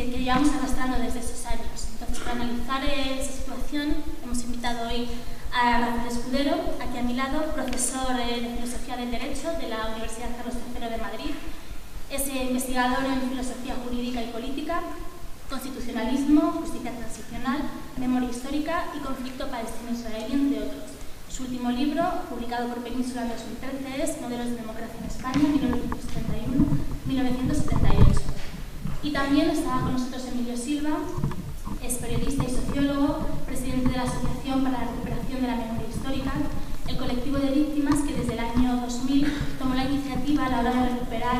que llevamos arrastrando desde esos años. Entonces, para analizar esa situación, hemos invitado hoy a Rafael Escudero, aquí a mi lado, profesor de Filosofía del Derecho de la Universidad Carlos III de Madrid. Es investigador en Filosofía Jurídica y Política, Constitucionalismo, Justicia Transicional, Memoria Histórica y Conflicto Palestino-Israelí, entre otros. Su último libro, publicado por Península en 2013, es Modelos de Democracia en España, 1931-1978. Y también está con nosotros Emilio Silva, es periodista y sociólogo, presidente de la Asociación para la Recuperación de la Memoria Histórica, el colectivo de víctimas que desde el año 2000 tomó la iniciativa a la hora de recuperar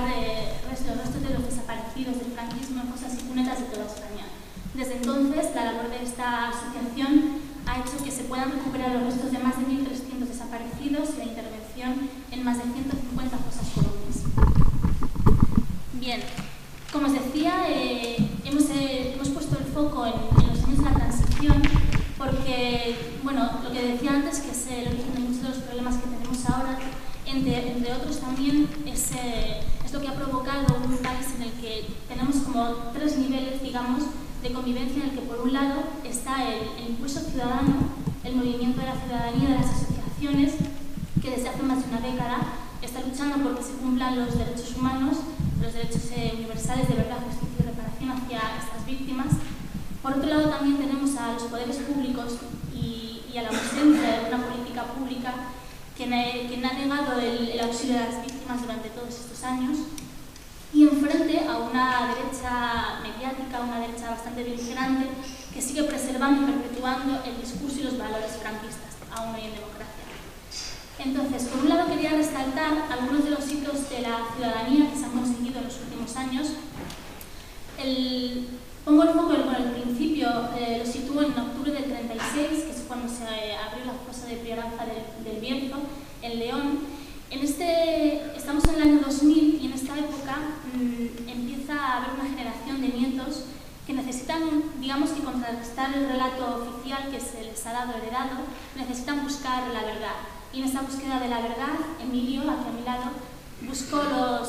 los restos de los desaparecidos del franquismo en fosas y cunetas de toda España. Desde entonces, la labor de esta asociación ha hecho que se puedan recuperar los restos de más de 1.300 desaparecidos y la intervención en más de 150 fosas comunes. Bien, como os decía, hemos puesto el foco en los años de la transición porque, bueno, lo que decía antes, que es el origen de muchos de los problemas que tenemos ahora, entre otros también es lo que ha provocado un país en el que tenemos como tres niveles, digamos, de convivencia, en el que por un lado está el impulso ciudadano, el movimiento de la ciudadanía, de las asociaciones, que desde hace más de una década está luchando por que se cumplan los derechos humanos, los derechos universales de verdad, justicia y reparación hacia estas víctimas. Por otro lado también tenemos a los poderes públicos y a la ausencia de una política pública que ha negado el auxilio a las víctimas durante todos estos años. Y enfrente a una derecha mediática, una derecha bastante beligerante, que sigue preservando y perpetuando el discurso y los valores franquistas, aún hoy en democracia. Entonces, por un lado quería resaltar algunos de los hitos de la ciudadanía que se han conseguido en los últimos años. Pongo el foco en el principio, lo sitúo en octubre del 36, que es cuando se abrió la fosa de Prioranza del Bierzo, en León. Estamos en el año 2000 y en esta época empieza a haber una generación de nietos que necesitan, digamos, que contrarrestar el relato oficial que se les ha dado heredado, necesitan buscar la verdad. Y en esta búsqueda de la verdad, Emilio, aquí a mi lado, buscó a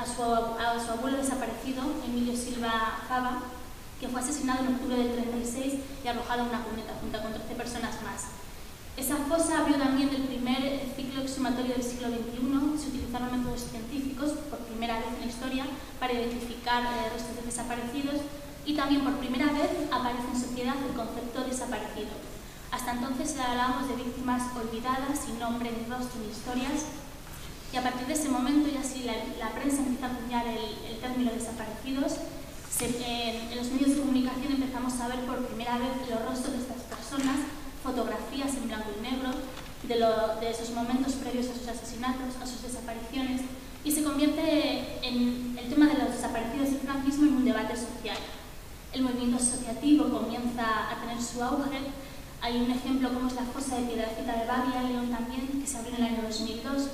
su abuelo desaparecido, Emilio Silva Fava, que fue asesinado en octubre del 36 y arrojado en una cuneta junto con 13 personas más. Esa fosa abrió también el primer ciclo exhumatorio del siglo XXI. Se utilizaron métodos científicos por primera vez en la historia para identificar restos de desaparecidos y también por primera vez aparece en sociedad el concepto desaparecido. Hasta entonces hablábamos de víctimas olvidadas, sin nombre, ni rostro, ni historias, y a partir de ese momento ya sí la prensa empieza a acuñar el término desaparecidos. En los medios de comunicación empezamos a ver por primera vez los rostros de estas personas, fotografías en blanco y negro de esos momentos previos a sus asesinatos, a sus desapariciones, y se convierte en el tema de los desaparecidos del franquismo en un debate social. El movimiento asociativo comienza a tener su auge. Hay un ejemplo como es la fosa de Piedrahita de Bavia, en León también, que se abrió en el año 2002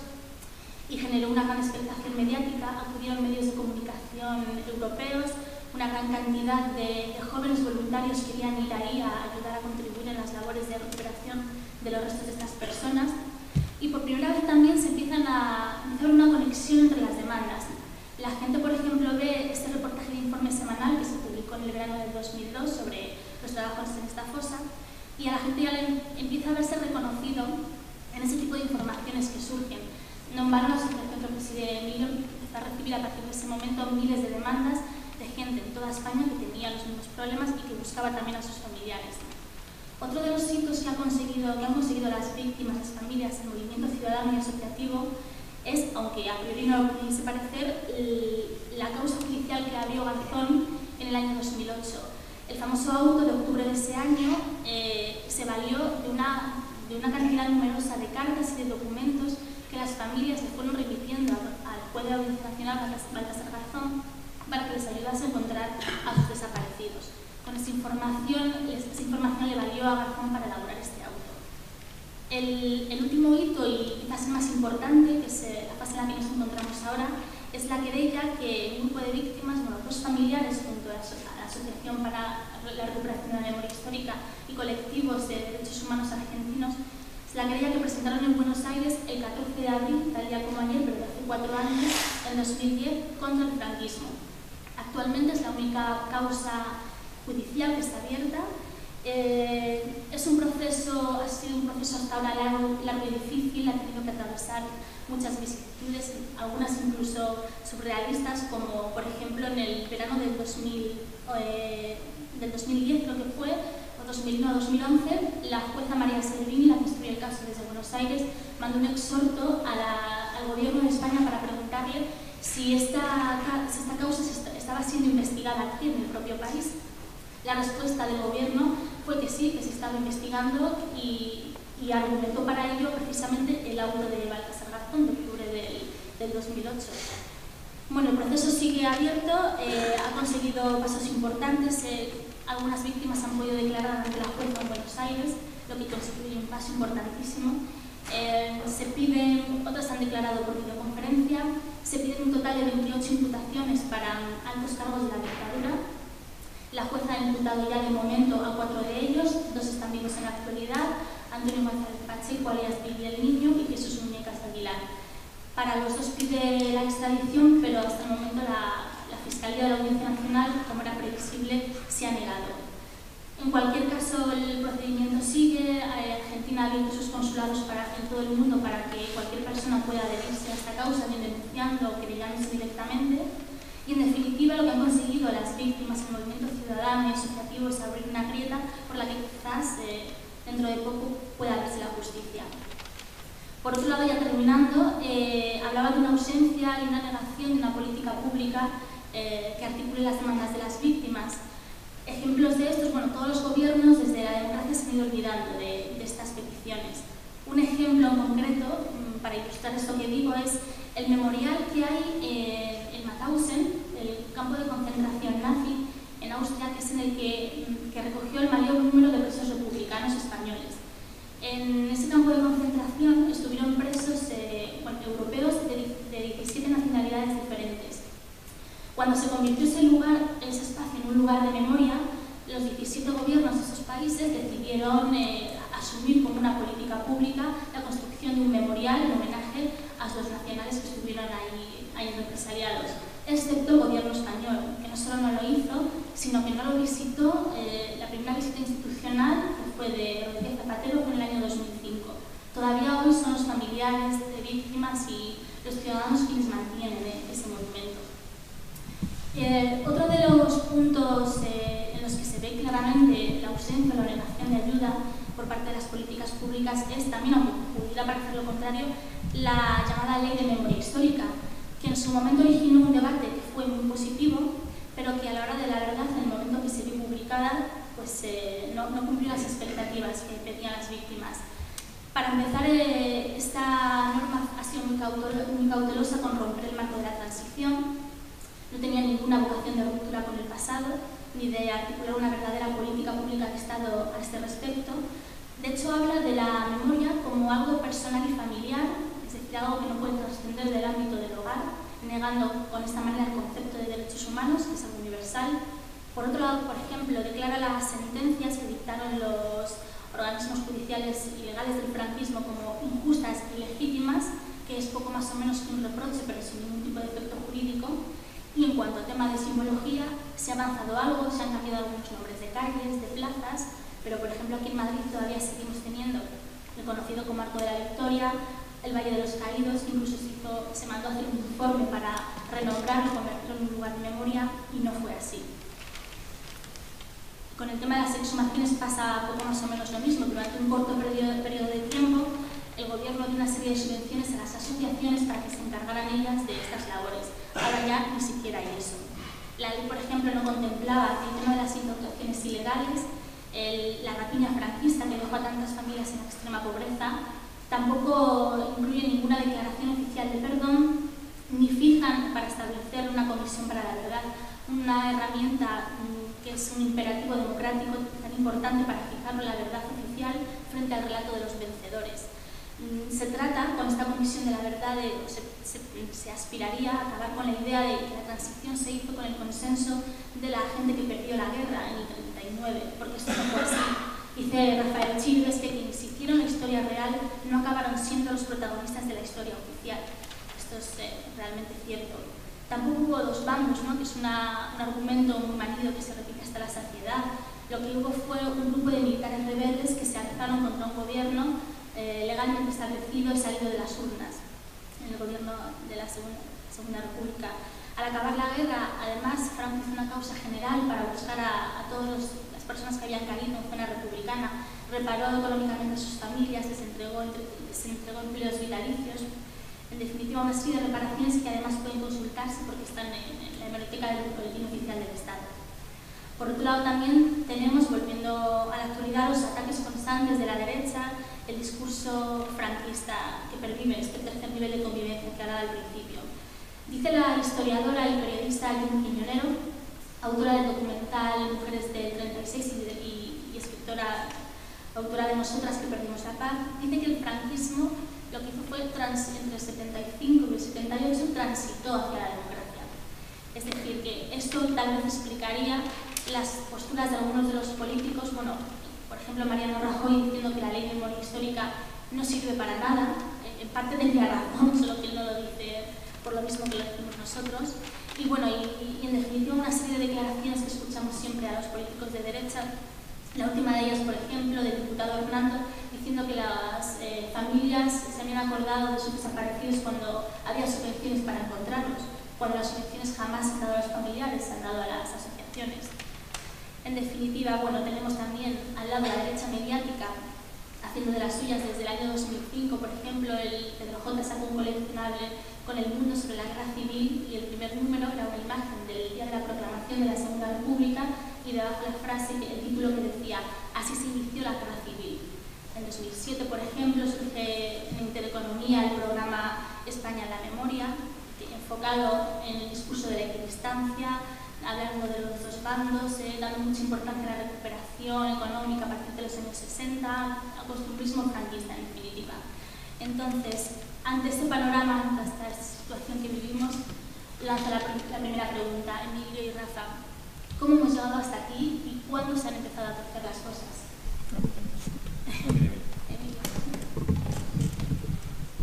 y generó una gran expectación mediática. Acudieron medios de comunicación europeos, una gran cantidad de jóvenes voluntarios querían ir ahí a ayudar a contribuir en las labores de recuperación de los restos de estas personas. Y por primera vez también se empieza a hacer una conexión entre las demandas. La gente, por ejemplo, ve este reportaje de Informe Semanal que se publicó en el verano del 2002 sobre los trabajos en esta fosa, y a la gente ya le empieza a verse reconocido en ese tipo de informaciones que surgen. No en vano, la asociación que preside Emilio empezó a recibir a partir de ese momento miles de demandas de gente en toda España que tenía los mismos problemas y que buscaba también a sus familiares. Otro de los hitos que han conseguido las víctimas, las familias, el movimiento ciudadano y asociativo es, aunque a priori no lo pudiese parecer, la causa judicial que abrió Garzón en el año 2008. El famoso auto de octubre de ese año se valió de una cantidad numerosa de cartas y de documentos que las familias le fueron remitiendo al juez de Audiencia Nacional, Baltasar Garzón, para que les ayudase a encontrar a sus desaparecidos. Con esa información le valió a Garzón para elaborar este auto. El último hito y quizás el más importante, que es la fase en la que nos encontramos ahora, es la querella que un grupo de víctimas, dos familiares junto a la Asociación para la Recuperación de la Memoria Histórica y colectivos de derechos humanos argentinos, es la querella que presentaron en Buenos Aires el 14 de abril, tal día como ayer, pero de hace 4 años, en 2010, contra el franquismo. Actualmente es la única causa judicial que está abierta. Es un proceso, ha sido un proceso hasta ahora largo y difícil, ha tenido que atravesar muchas vicisitudes, algunas incluso surrealistas, como por ejemplo en el verano del 2010 creo que fue, o 2009-2011, la jueza María Servini, la que instruye el caso desde Buenos Aires, mandó un exhorto al gobierno de España para preguntarle si esta causa estaba siendo investigada aquí en el propio país. La respuesta del gobierno fue que sí, que se estaba investigando y argumentó para ello precisamente el auto de Baltasar Garzón de octubre del 2008. Bueno, el proceso sigue abierto, ha conseguido pasos importantes, algunas víctimas han podido declarar ante la jueza en Buenos Aires, lo que constituye un paso importantísimo. Otras han declarado por videoconferencia, se piden un total de 28 imputaciones para altos cargos de la dictadura. La jueza ha imputado ya de momento a 4 de ellos, 2 están vivos en la actualidad, Antonio González Pacheco, alias Billy el Niño, y Jesús Muñecas Aguilar. Para los 2 pide la extradición, pero hasta el momento la Fiscalía de la Audiencia Nacional, como era previsible, se ha negado. En cualquier caso, el procedimiento sigue. Argentina ha abierto sus consulados en todo el mundo para que cualquier persona pueda adherirse a esta causa, bien denunciando o querellándose directamente. Y en definitiva, lo que han conseguido las víctimas, el movimiento ciudadano y asociativo es abrir una grieta por la que quizás dentro de poco pueda verse la justicia. Por otro lado, ya terminando, hablaba de una ausencia y una negación de una política pública que articule las demandas de las víctimas. Ejemplos de estos, bueno, todos los gobiernos desde la democracia se han ido olvidando de estas peticiones. Un ejemplo en concreto, para ilustrar esto que digo, es el memorial que hay en Mauthausen, el campo de concentración nazi en Austria, que es en el que recogió el mayor número de presos republicanos españoles. En ese campo de concentración estuvieron presos europeos de 17 nacionalidades diferentes. Cuando se convirtió ese espacio en un lugar de memoria, los 17 gobiernos de esos países decidieron asumir como una política pública la construcción de un memorial en homenaje a los nacionales que estuvieron ahí represaliados, excepto el gobierno español, que no solo no lo hizo, sino que no lo visitó. La primera visita institucional, que fue de Rodríguez Zapatero, fue en el año 2005. Todavía hoy son los familiares de víctimas y los ciudadanos quienes mantienen ese monumento. Otro de los puntos en los que se ve claramente la ausencia o la negación de ayuda por parte de las políticas públicas es también, aunque pudiera parecer lo contrario, la llamada Ley de Memoria Histórica, que en su momento originó un debate que fue muy positivo, pero que a la hora de la verdad, en el momento que se vio publicada, pues no cumplió las expectativas que pedían las víctimas. Para empezar, esta norma ha sido muy cautelosa con romper el marco de la transición. No tenía ninguna vocación de ruptura con el pasado, ni de articular una verdadera política pública de Estado a este respecto. De hecho, habla de la memoria como algo personal y familiar, es decir, algo que no puede trascender del ámbito del hogar, negando con esta manera el concepto de derechos humanos, que es algo universal. Por otro lado, por ejemplo, declara las sentencias que dictaron los organismos judiciales y legales del franquismo como injustas y legítimas, que es poco más o menos que un reproche, pero sin ningún tipo de efecto jurídico. Y en cuanto a tema de simbología, se ha avanzado algo, se han cambiado algunos nombres de calles, de plazas, pero por ejemplo aquí en Madrid todavía seguimos teniendo el conocido como Arco de la Victoria, el Valle de los Caídos, que incluso se mandó a hacer un informe para renombrarlo, convertirlo en un lugar de memoria, y no fue así. Con el tema de las exhumaciones pasa poco más o menos lo mismo. Durante un corto periodo de tiempo, el gobierno dio una serie de subvenciones a las asociaciones para que se encargaran ellas de estas labores. Ahora ya ni siquiera hay eso. La ley, por ejemplo, no contemplaba el tema de las incautaciones ilegales, la rapiña franquista que dejó a tantas familias en extrema pobreza, tampoco incluye ninguna declaración oficial de perdón, ni fijan para establecer una comisión para la verdad, una herramienta que es un imperativo democrático tan importante para fijar la verdad oficial frente al relato de los vencedores. Se trata, con esta comisión de la verdad, se aspiraría a acabar con la idea de que la transición se hizo con el consenso de la gente que perdió la guerra en el 39, porque esto no fue así. Dice Rafael Chilves que quienes hicieron la historia real no acabaron siendo los protagonistas de la historia oficial. Esto es realmente cierto. Tampoco hubo dos bandos, ¿no? Que es un argumento muy manido que se repite hasta la saciedad. Lo que hubo fue un grupo de militares rebeldes que se alzaron contra un gobierno legalmente establecido y salido de las urnas, en el gobierno de la Segunda República. Al acabar la guerra, además, Franco hizo una causa general para buscar a todas las personas que habían caído en zona republicana, reparó económicamente a sus familias, les entregó empleos vitalicios. En definitiva, una serie de reparaciones que además pueden consultarse porque están en la hemeroteca del Boletín Oficial del Estado. Por otro lado, también tenemos, volviendo a la actualidad, los ataques constantes de la derecha, el discurso franquista que pervive, este tercer nivel de convivencia que hablaba al principio. Dice la historiadora y periodista June Quiñonero, autora del documental Mujeres del 36 y escritora, autora de Nosotras que perdimos la paz, dice que el franquismo lo que hizo fue, entre el 75 y el 78, transitó hacia la democracia. Es decir, que esto tal vez explicaría las posturas de algunos de los políticos, bueno, por ejemplo Mariano Rajoy diciendo que la ley de memoria histórica no sirve para nada, en parte tendría razón, solo que él no lo dice por lo mismo que lo decimos nosotros. Y bueno, y en definitiva una serie de declaraciones que escuchamos siempre a los políticos de derecha, la última de ellas, por ejemplo, del diputado Hernando, diciendo que las familias se habían acordado de sus desaparecidos cuando había subvenciones para encontrarlos, cuando las subvenciones jamás se han dado a los familiares, se han dado a las asociaciones. En definitiva, bueno, tenemos también al lado la derecha mediática haciendo de las suyas. Desde el año 2005, por ejemplo, el Pedro J. sacó un coleccionable con el mundo sobre la guerra civil y el primer número era una imagen del día de la proclamación de la Segunda República y debajo la frase, el título que decía "Así se inició la guerra civil". En 2007, por ejemplo, surge en Intereconomía el programa España en la Memoria, enfocado en el discurso de la equidistancia, hablando de los dos bandos, dando mucha importancia a la recuperación económica a partir de los años 60, al costumbrismo franquista, en definitiva. Entonces, ante este panorama, ante esta situación que vivimos, lanzo la primera pregunta, Emilio y Rafa. ¿Cómo hemos llegado hasta aquí y cuándo se han empezado a torcer las cosas?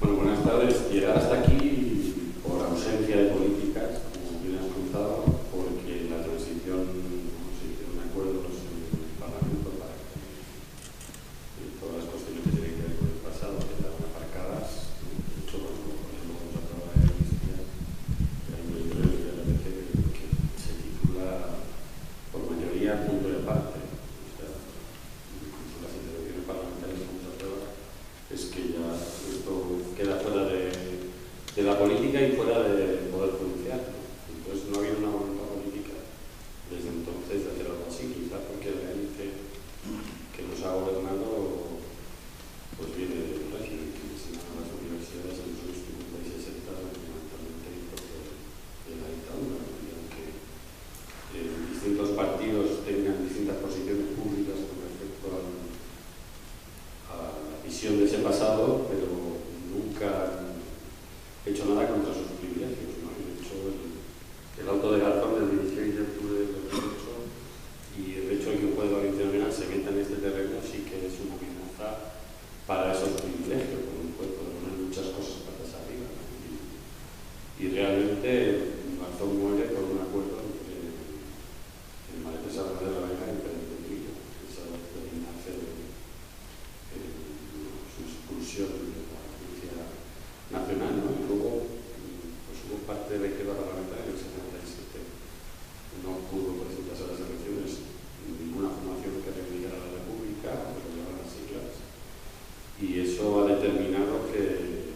Bueno, buenas tardes. Llegar hasta aquí por ausencia de políticas, como bien has contado, porque la transición no se hicieron acuerdos en el Parlamento para que todas las cuestiones que tienen que ver con el pasado quedaran aparcadas. De hecho, bueno, por ejemplo, cuando se aprobó la amnistía, hay un libro de la BBC que se titula por mayoría punto de parte. O sea, incluso las intervenciones parlamentarias con mucha prueba es que ya esto queda fuera de la política y fuera del Poder Judicial. Entonces no ha habido una voluntad política desde entonces de hacer algo así, quizás porque la élite que nos ha gobernado pues viene del régimen, que enseñaron las universidades en los años 50 y 60 fundamentalmente de la dictadura, y aunque distintos partidos tengan distintas posiciones públicas con respecto a la visión de ese pasado, pero nunca han hecho nada contra sus privilegios, ¿no? De hecho, el auto de Garzón del 16 de octubre del 2008 y el hecho de que un juez valenciano se meta en este terreno sí que es una amenaza para esos privilegios, porque un juez puede poner muchas cosas patas arriba, ¿no? Y realmente Garzón muere por un acuerdo entre el Marqués de la Vega y Pérez de Trillo, que es algo que nace de su expulsión de la Policía Nacional, ¿no? Y luego pues hubo parte de la izquierda parlamentaria en el 77 no pudo presentarse a las elecciones ninguna formación que reivindicara la República, pero llevaban las siglas, y eso ha determinado que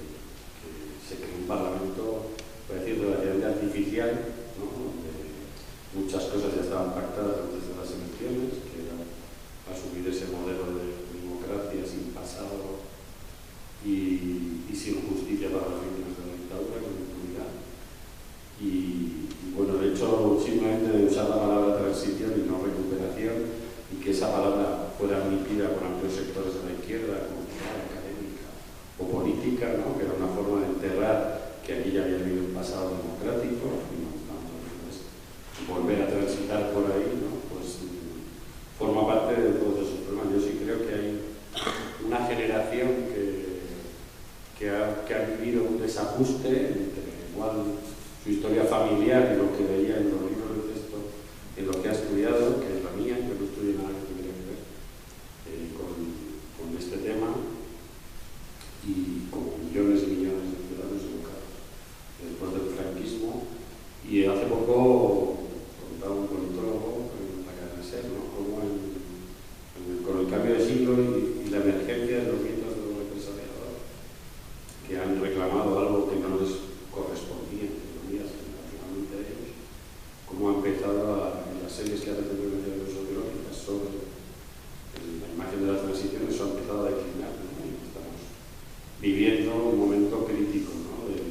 se cree un parlamento, por decir, relativamente artificial, ¿no? Donde muchas cosas ya estaban pactadas antes de las elecciones, que era asumir ese modelo de democracia sin pasado y sin justicia para las víctimas de la dictadura, con impunidad. Y bueno, el hecho simplemente de usar la palabra transición y no recuperación, y que esa palabra fuera admitida por amplios sectores de la izquierda, cultural, académica o política, ¿no? Que era una forma de enterrar que aquí ya había habido un pasado democrático, y no tanto, pues, volver a transitar por ahí, ¿no? Pues forma parte de todos esos problemas. Yo sí creo que hay una generación que ha vivido un desajuste entre igual su historia familiar empezado en las series que hace televisión sociológicas sobre la imagen de las transiciones, eso ha empezado a declinar, ¿no? Y estamos viviendo un momento crítico, ¿no? de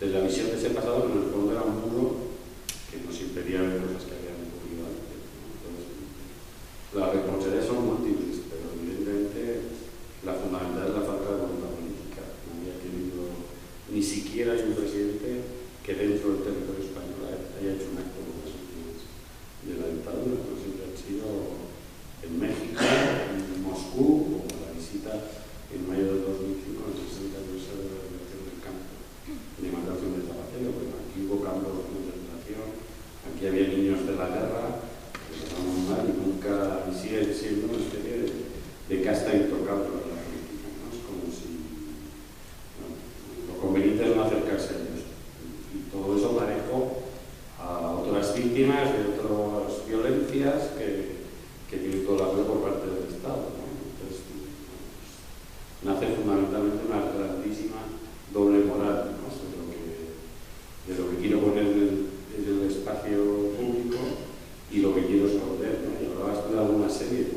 la visión de ese pasado que en el fondo era un muro que nos impedía ver cosas que habían ocurrido antes, ¿no? Entonces, las responsabilidades son múltiples, pero evidentemente la fundamental es la falta de voluntad política. No había querido ni siquiera hay un presidente que dentro del territorio español haya hecho un acto de la dictadura, ¿no? Siempre han sido en México, en Moscú, o la visita en mayo del 2005, en el 60 aniversario de la liberación del campo de Emanuel de Zapatero. Bueno, aquí hubo campos de concentración, aquí había niños de la guerra, que estaban mal y nunca, y sigue siendo una especie de casta intocable de la política, ¿no? Es como si, bueno, lo conveniente es no acercarse a esto. Y todo eso parejo a otras víctimas de otras violencias que tiene todo el apoyo por parte del Estado, ¿no? Entonces, nace fundamentalmente una grandísima doble moral, ¿no? De lo que quiero poner en el espacio público y lo que quiero esconder, ¿no? Y hablabas tú de alguna serie,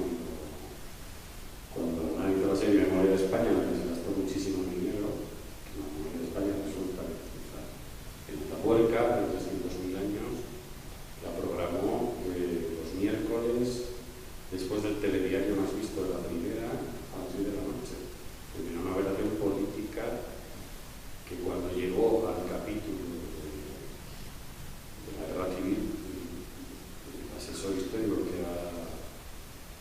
cuando analizó la serie Memoria de España, en la que se gastó muchísimo dinero, que la Memoria de España resulta que en Atapuerca, de 300.000 años, la programó los miércoles después del telediario más visto de la primera a las 10 de la noche. Era una operación política que cuando llegó al capítulo de la guerra civil, el asesor histórico que era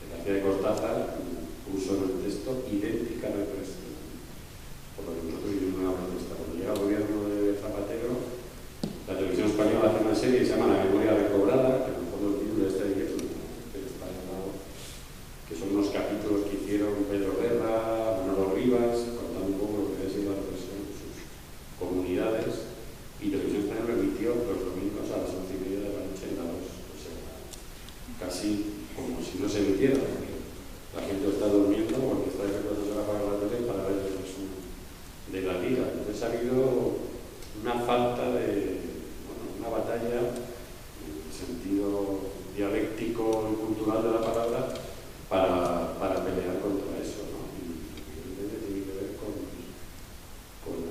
García de Cortázar puso en el texto idéntica represión. Por lo que nosotros vivimos una protesta. Cuando llega el gobierno de Zapatero, la televisión española hace una serie que se llama La memoria recobrada, que en el fondo el título de este está llamado, que son unos capítulos que hicieron Pedro Guerra, Manolo Rivas, contando un poco lo que había sido la represión en sus comunidades, y Televisión Española emitió los domingos a las 11:30 de la noche en la 2, o sea, casi como si no se emitiera, porque la gente está durmiendo porque está de 4 horas para la tele para ver el resumen de la liga. Entonces ha habido una falta de, una batalla en el sentido dialéctico y cultural de la palabra para pelear contra eso, ¿no? Y evidentemente tiene que ver con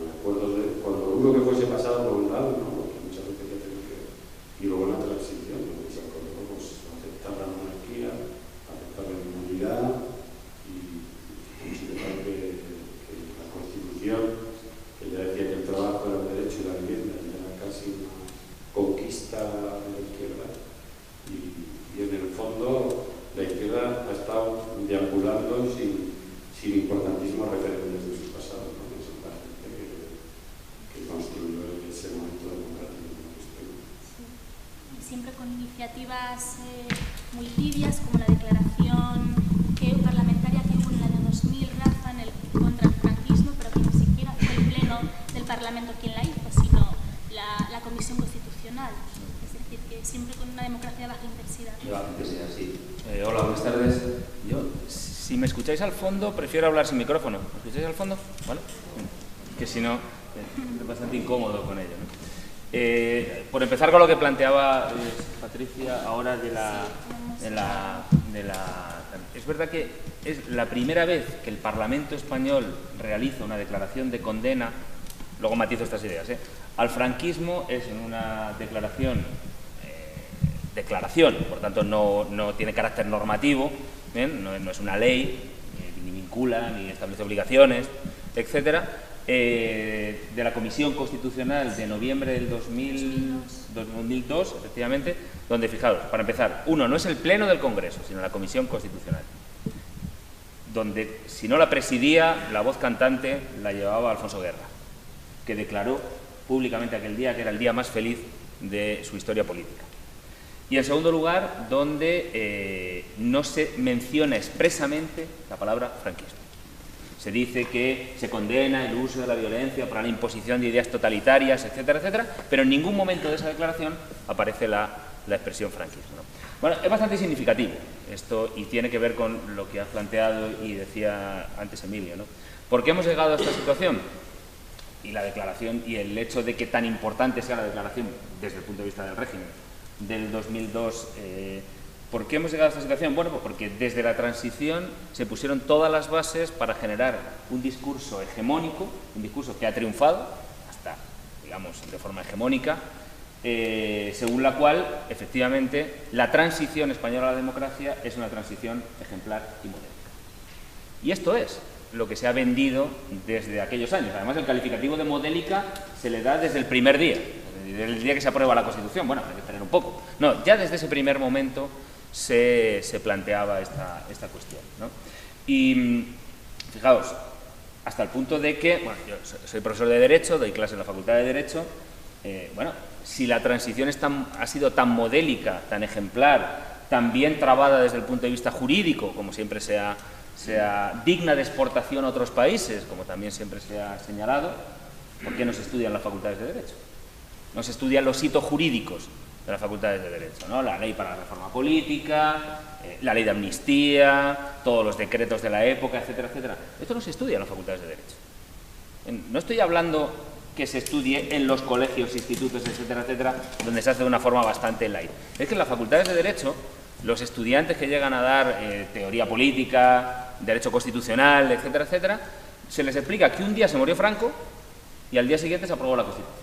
acuerdos con lo duro que fuese pasado por un lado, ¿no? Porque muchas veces ya tenemos que ver, y luego la transición, ¿no? Que se acordó pues aceptar la monarquía, aceptar la inmunidad y considerar que la Constitución, que ya decía que el trabajo era un derecho y la vivienda era casi una conquista de la izquierda, y en el fondo la izquierda ha estado deambulando sin importantísimos referentes de su pasado, ¿no? Es la gente que construyó ese momento democrático en la historia. Sí. Siempre con iniciativas muy tibias, como la declaración parlamentaria que hubo en el año 2000, Rafa, contra el franquismo, pero que ni siquiera fue el pleno del Parlamento quien la hizo, sino la Comisión Constitucional. Es decir, que siempre con una democracia de baja intensidad. De baja intensidad, sí. Hola, buenas tardes. Yo, si me escucháis al fondo, prefiero hablar sin micrófono. ¿Me escucháis al fondo? ¿Vale? Que si no, es bastante incómodo con ello, ¿no? Por empezar con lo que planteaba Patricia ahora es verdad que es la primera vez que el Parlamento español realiza una declaración de condena, luego matizo estas ideas, al franquismo. Es en una declaración, por tanto no tiene carácter normativo, no es una ley, ni vincula, ni establece obligaciones, etcétera, de la Comisión Constitucional de noviembre del 2002, efectivamente, donde, fijaros, para empezar, no es el Pleno del Congreso, sino la Comisión Constitucional, donde, si no la presidía, la voz cantante la llevaba Alfonso Guerra, que declaró públicamente aquel día que era el día más feliz de su historia política. Y en segundo lugar, donde no se menciona expresamente la palabra franquismo. Se dice que se condena el uso de la violencia para la imposición de ideas totalitarias, etcétera, etcétera, pero en ningún momento de esa declaración aparece la expresión franquismo, ¿no? Bueno, es bastante significativo esto y tiene que ver con lo que has planteado y decía antes Emilio, ¿no? ¿Por qué hemos llegado a esta situación? Y la declaración y el hecho de que tan importante sea la declaración desde el punto de vista del régimen del 2002. ¿Por qué hemos llegado a esta situación? Bueno, pues porque desde la transición se pusieron todas las bases para generar un discurso hegemónico, un discurso que ha triunfado, hasta, digamos, de forma hegemónica, según la cual, efectivamente, la transición española a la democracia es una transición ejemplar y modélica. Y esto es lo que se ha vendido desde aquellos años. Además, el calificativo de modélica se le da desde el primer día, desde el día que se aprueba la Constitución. Bueno, hay que esperar un poco. No, ya desde ese primer momento se planteaba esta cuestión, ¿no? Y fijaos, hasta el punto de que, bueno, yo soy profesor de Derecho, doy clase en la Facultad de Derecho, bueno, si la transición ha sido tan modélica, tan ejemplar, tan bien trabada desde el punto de vista jurídico, como siempre sea digna de exportación a otros países, como también siempre se ha señalado, ¿por qué no se estudian las facultades de Derecho? No se estudian los hitos jurídicos de las facultades de Derecho, ¿no? La ley para la reforma política, la ley de amnistía, todos los decretos de la época, etcétera, etcétera. Esto no se estudia en las facultades de Derecho. No estoy hablando que se estudie en los colegios, institutos, etcétera, etcétera, donde se hace de una forma bastante light. Es que en las facultades de Derecho, los estudiantes que llegan a dar teoría política, derecho constitucional, etcétera, etcétera, se les explica que un día se murió Franco y al día siguiente se aprobó la Constitución.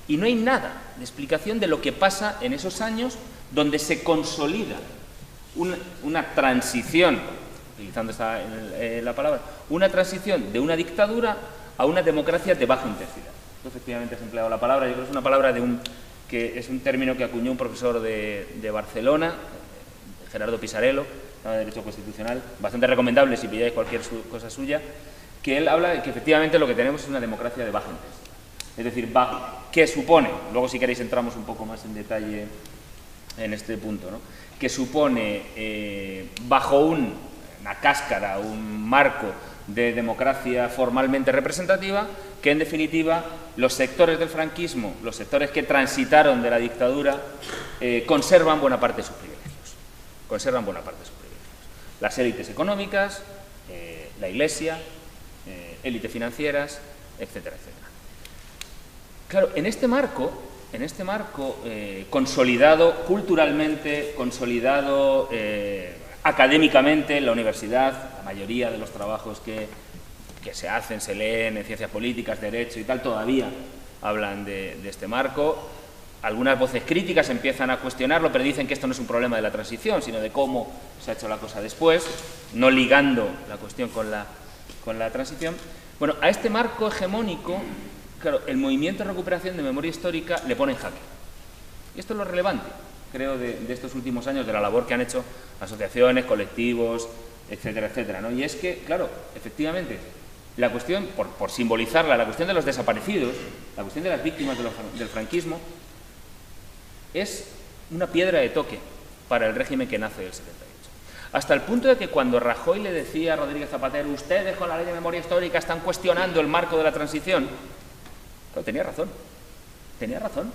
Y no hay nada de explicación de lo que pasa en esos años donde se consolida una transición, utilizando la palabra, una transición de una dictadura a una democracia de baja intensidad. Tú efectivamente has empleado la palabra, yo creo que es una palabra que es un término que acuñó un profesor de Barcelona, Gerardo Pisarello, de Derecho Constitucional, bastante recomendable si pilláis cualquier cosa suya, que él habla de que efectivamente lo que tenemos es una democracia de baja intensidad. Es decir, ¿qué supone? Luego si queréis entramos un poco más en detalle en este punto, ¿no? Que supone bajo una cáscara, un marco de democracia formalmente representativa, que en definitiva los sectores del franquismo, los sectores que transitaron de la dictadura, conservan buena parte de sus privilegios. Conservan buena parte de sus privilegios. Las élites económicas, la Iglesia, élites financieras, etcétera, etcétera. Claro, en este marco consolidado culturalmente, consolidado académicamente en la universidad, la mayoría de los trabajos que se hacen, se leen en ciencias políticas, derecho y tal, todavía hablan de este marco. Algunas voces críticas empiezan a cuestionarlo, pero dicen que esto no es un problema de la transición, sino de cómo se ha hecho la cosa después, no ligando la cuestión con la transición. Bueno, a este marco hegemónico, claro, el movimiento de recuperación de memoria histórica le pone en jaque. Y esto es lo relevante, creo, de estos últimos años, de la labor que han hecho asociaciones, colectivos, etcétera, etcétera, ¿no? Y es que, claro, efectivamente, la cuestión, por simbolizarla, la cuestión de los desaparecidos, la cuestión de las víctimas del franquismo, es una piedra de toque para el régimen que nace del 78. Hasta el punto de que cuando Rajoy le decía a Rodríguez Zapatero, ustedes con la ley de memoria histórica están cuestionando el marco de la transición, pero tenía razón, tenía razón.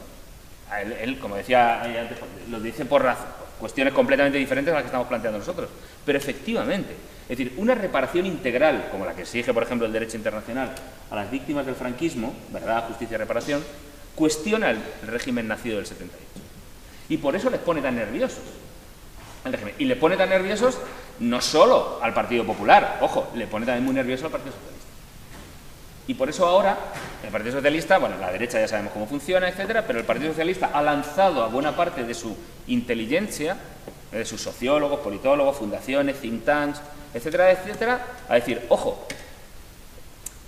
Él, como decía antes, lo dice por cuestiones completamente diferentes a las que estamos planteando nosotros. Pero efectivamente, es decir, una reparación integral, como la que exige, por ejemplo, el derecho internacional a las víctimas del franquismo, verdad, justicia y reparación, cuestiona el régimen nacido del 78. Y por eso les pone tan nerviosos el régimen. Y le pone tan nerviosos no solo al Partido Popular, ojo, le pone también muy nervioso al Partido Socialista. Y por eso ahora, el Partido Socialista, bueno, la derecha ya sabemos cómo funciona, etcétera, pero el Partido Socialista ha lanzado a buena parte de su inteligencia, de sus sociólogos, politólogos, fundaciones, think tanks, etcétera, etcétera, a decir, ojo,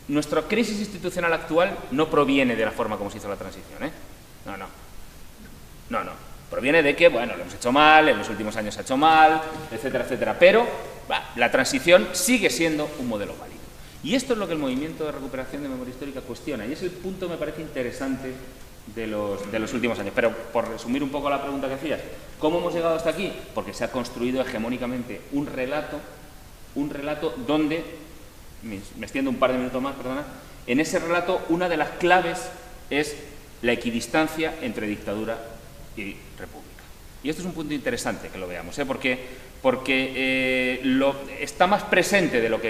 nuestra crisis institucional actual no proviene de la forma como se hizo la transición, ¿eh? No. Proviene de que, bueno, lo hemos hecho mal, en los últimos años se ha hecho mal, etcétera, etcétera, pero la transición sigue siendo un modelo válido. Y esto es lo que el movimiento de recuperación de memoria histórica cuestiona, y es el punto, me parece, interesante de los últimos años. Pero, por resumir un poco la pregunta que hacías, ¿cómo hemos llegado hasta aquí? Porque se ha construido hegemónicamente un relato donde, me extiendo un par de minutos más, perdona, en ese relato una de las claves es la equidistancia entre dictadura y república. Y esto es un punto interesante que lo veamos, porque está más presente de lo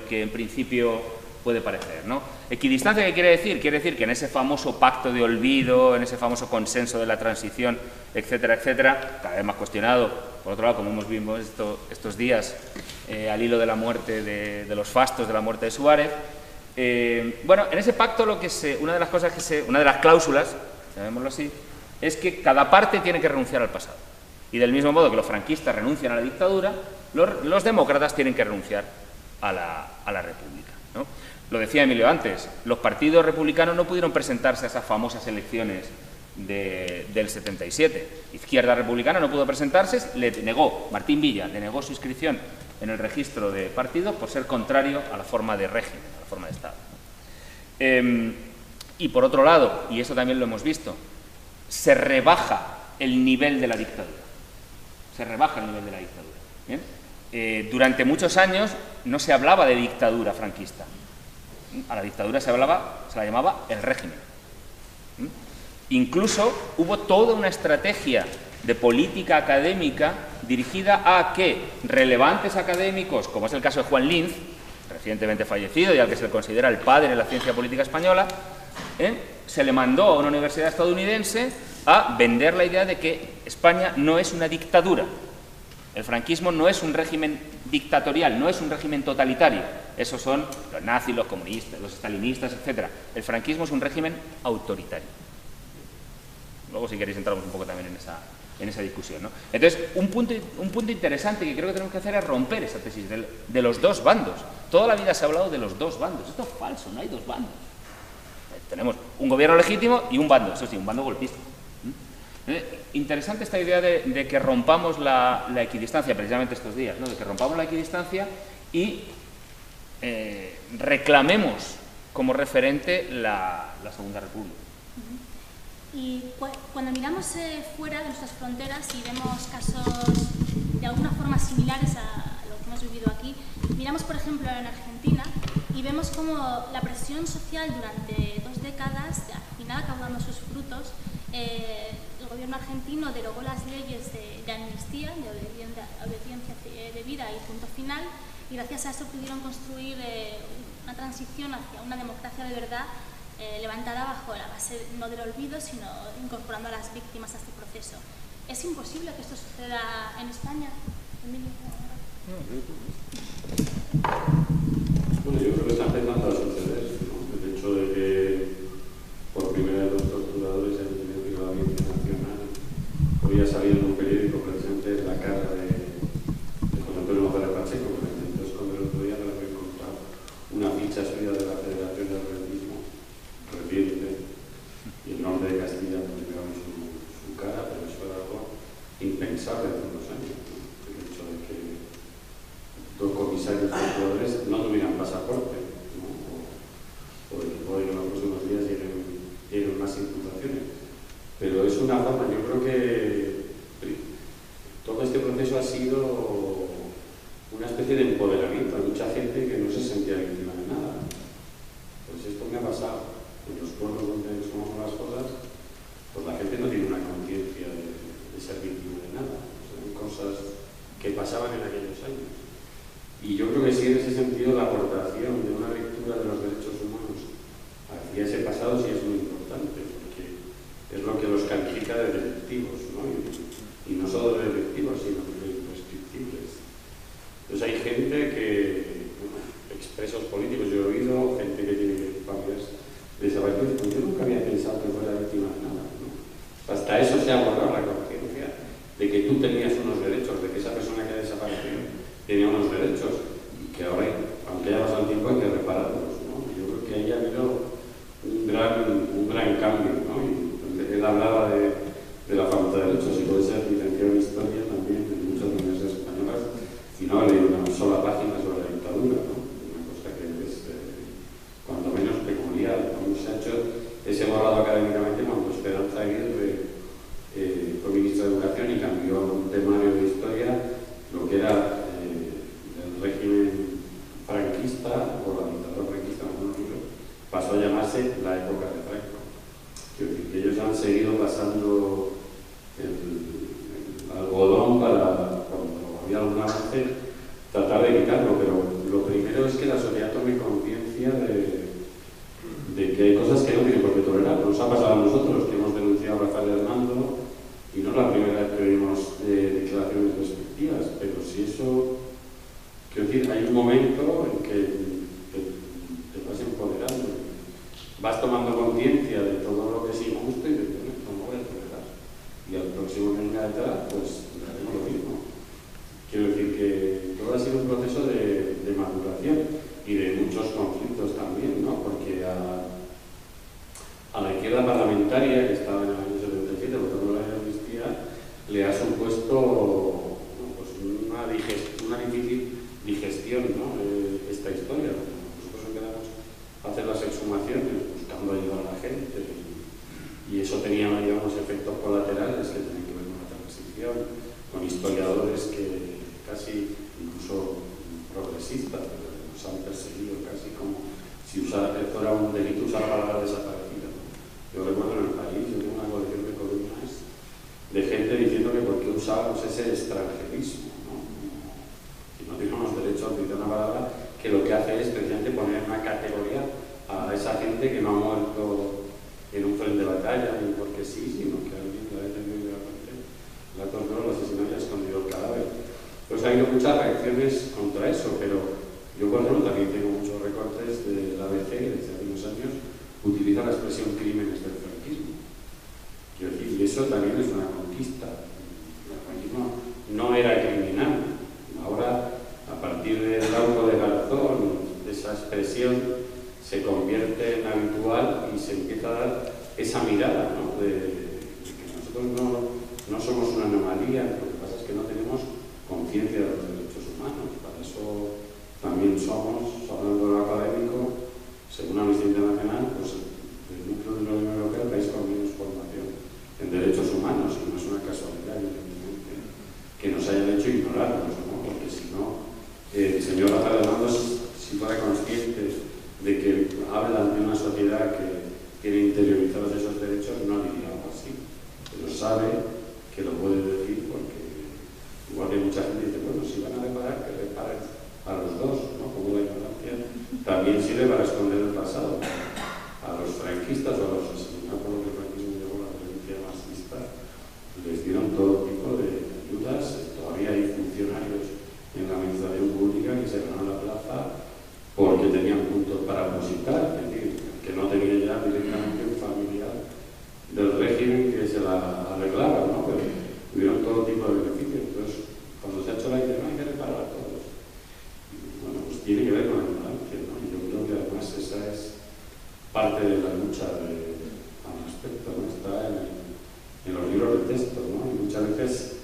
que en principio puede parecer, ¿no? Equidistancia, ¿qué quiere decir? Quiere decir que en ese famoso pacto de olvido, en ese famoso consenso de la transición, etcétera, etcétera, cada vez más cuestionado, por otro lado, como hemos visto estos días, al hilo de la muerte de los fastos, de la muerte de Suárez, bueno, en ese pacto una de las cláusulas, llamémoslo así, es que cada parte tiene que renunciar al pasado. Y del mismo modo que los franquistas renuncian a la dictadura, los demócratas tienen que renunciar a la república, ¿no? Lo decía Emilio antes, los partidos republicanos no pudieron presentarse a esas famosas elecciones del 77. Izquierda Republicana no pudo presentarse, Martín Villa le negó su inscripción en el registro de partidos por ser contrario a la forma de régimen, a la forma de Estado. Y por otro lado, y eso también lo hemos visto, se rebaja el nivel de la dictadura. Se rebaja el nivel de la dictadura. ¿Bien? Durante muchos años no se hablaba de dictadura franquista. A la dictadura se la llamaba el régimen. Incluso hubo toda una estrategia de política académica dirigida a que relevantes académicos, como es el caso de Juan Linz, recientemente fallecido y al que se le considera el padre de la ciencia política española, se le mandó a una universidad estadounidense a vender la idea de que España no es una dictadura. El franquismo no es un régimen dictatorial, no es un régimen totalitario. Esos son los nazis, los comunistas, los estalinistas, etc. El franquismo es un régimen autoritario. Luego, si queréis, entramos un poco también en esa discusión, ¿no? Entonces, un punto interesante que creo que tenemos que hacer es romper esa tesis de los dos bandos. Toda la vida se ha hablado de los dos bandos. Esto es falso, no hay dos bandos. Tenemos un gobierno legítimo y un bando, eso sí, un bando golpista. Interesante esta idea de que rompamos la equidistancia, precisamente estos días, ¿no? De que rompamos la equidistancia y reclamemos como referente la Segunda República. Y cuando miramos fuera de nuestras fronteras y vemos casos de alguna forma similares a lo que hemos vivido aquí, miramos por ejemplo en Argentina y vemos como la presión social durante 2 décadas al final acabó dando sus frutos. El gobierno argentino derogó las leyes de amnistía, de obediencia debida y punto final, y gracias a eso pudieron construir una transición hacia una democracia de verdad, levantada bajo la base no del olvido, sino incorporando a las víctimas a este proceso. ¿Es imposible que esto suceda en España, Emilio? Bueno, yo creo que está empezando a suceder, ¿no? El hecho de que por primera vez los torturadores han tenido que ir a la Audiencia Nacional. Hoy ha salido en un periódico precisamente la cara de José Antonio González Pacheco, que me intentó esconder el otro día, pero había encontrado una ficha suya de la Federación del Realismo reciente, y el nombre de Castilla no llevaba su cara, pero eso era algo impensable hace unos años, ¿no? El hecho de que 2 comisarios torturadores no tuvieran pasaporte, ¿no? O de que hoy en los próximos días lleguen más imputaciones. Pero es una forma, yo creo que todo este proceso ha sido una especie de empoderamiento. Hay mucha gente que no se sentía víctima de nada. Pues esto me ha pasado. En los pueblos donde se conocen las cosas, pues la gente no tiene una conciencia de ser víctima de nada. Son cosas que pasaban en aquellos años. Y yo creo que sí, en ese sentido, la aportación de una lectura de los derechos humanos hacia ese pasado sí es muy importante, porque es lo que los califica de delictivos, ¿no? Y no solo de delictivos, sino de imprescriptibles. Entonces hay gente que, bueno, expresos políticos, yo he oído gente que tiene familias desaparecidas, pues yo nunca había pensado que fuera víctima de nada, ¿no? Hasta eso se ha borrado la conciencia de que tú tenías unos derechos, de que esa persona que ha desaparecido tenía unos derechos, y que ahora, aunque haya pasado el tiempo, hay que repararlos, ¿no? Y yo creo que ahí ha habido un gran cambio, ¿no? Y él hablaba de la falta de derechos, y puede ser licenciado en historia también en muchas universidades españolas, y no ha leído una sola página sobre la dictadura, ¿no? Una cosa que es cuando menos peculiar, ¿no? Se ha hecho ese borrado académicamente cuando Esperanza Aguirre fue ministra de Educación y cambió un temario de historia, lo que era el régimen franquista o la dictadura franquista, pasó a llamarse la época de Franco. Quiero decir que ellos han seguido pasando el algodón para, cuando había algún avance, tratar de evitarlo, pero lo primero es que la sociedad tome conciencia de pedimos declaraciones respectivas, pero si eso, quiero decir, hay un momento en que te vas empoderando, vas tomando conciencia de todo lo que es injusto y dices, bueno, esto no voy a tolerar. Y al próximo que venga detrás, pues haremos lo mismo. Quiero decir que todo ha sido un proceso de maduración y de muchos conflictos también, ¿no? Porque a la izquierda parlamentaria, que estaba en el año 77, votando la amnistía, le ha supuesto, bueno, pues una difícil digestión, ¿no? Esta historia. Nosotros empezamos a hacer las exhumaciones buscando ayudar a la gente y eso tenía, digamos, efectos colaterales que tenían que ver con la transición, con historiadores que casi, incluso progresistas, nos han perseguido casi como si fuera un delito usar palabras desaparecidas. Yo recuerdo en el país, yo tengo una colección de columnas de gente diciendo que por qué usábamos ese extranjerismo, ¿no? Si no tenemos derecho a utilizar una palabra que lo que hace es precisamente poner una categoría a esa gente que no ha muerto en un frente de batalla, ni porque sí, sino que alguien la ha detenido y la ha torturado, lo asesinado y ha escondido el cadáver. Pues ha habido muchas reacciones contra eso, pero yo, por ejemplo, también tengo muchos recortes de la ABC, que desde hace unos años utiliza la expresión crímenes del franquismo. Quiero decir, y eso también es una conquista. El franquismo no era criminal. Ahora, a partir del auto de Garzón, esa expresión se convierte en habitual y se empieza a dar esa mirada, ¿no? de que nosotros no somos una anomalía, lo que pasa es que no tenemos conciencia de los derechos humanos. Para eso también somos, hablando de lo académico, según Amnistía Internacional, pues el núcleo de la Unión Europea, el país con menos formación en derechos humanos, y no es una casualidad, evidentemente, que nos hayan hecho ignorarlos, ¿no? Porque si no, el señor Rafael Hernández, si fuera consciente de que hablan de una sociedad que tiene interiorizados esos derechos, no diría algo así. Pero sabe que lo puede decir porque, igual que mucha gente dice, bueno, si van a reparar, que reparen a los dos, ¿no? Como la ignorancia también sirve para esconder el pasado. A los franquistas o a los asesinados por los que el franquismo llevó la violencia marxista, les dieron todo tipo de ayudas. Todavía hay funcionarios en la administración pública que se ganaron la plaza porque tenían puntos para opositar, es decir, que no tenía ya directamente un familiar del régimen que se la arreglaba, ¿no? Pero tuvieron todo tipo de beneficios. Entonces, cuando se ha hecho la idea, no hay que reparar a todos. Y, bueno, pues tiene que ver con la ignorancia, ¿no? Y yo creo que además esa es parte de la lucha al respecto, ¿no? Está en los libros de texto, ¿no? Y muchas veces,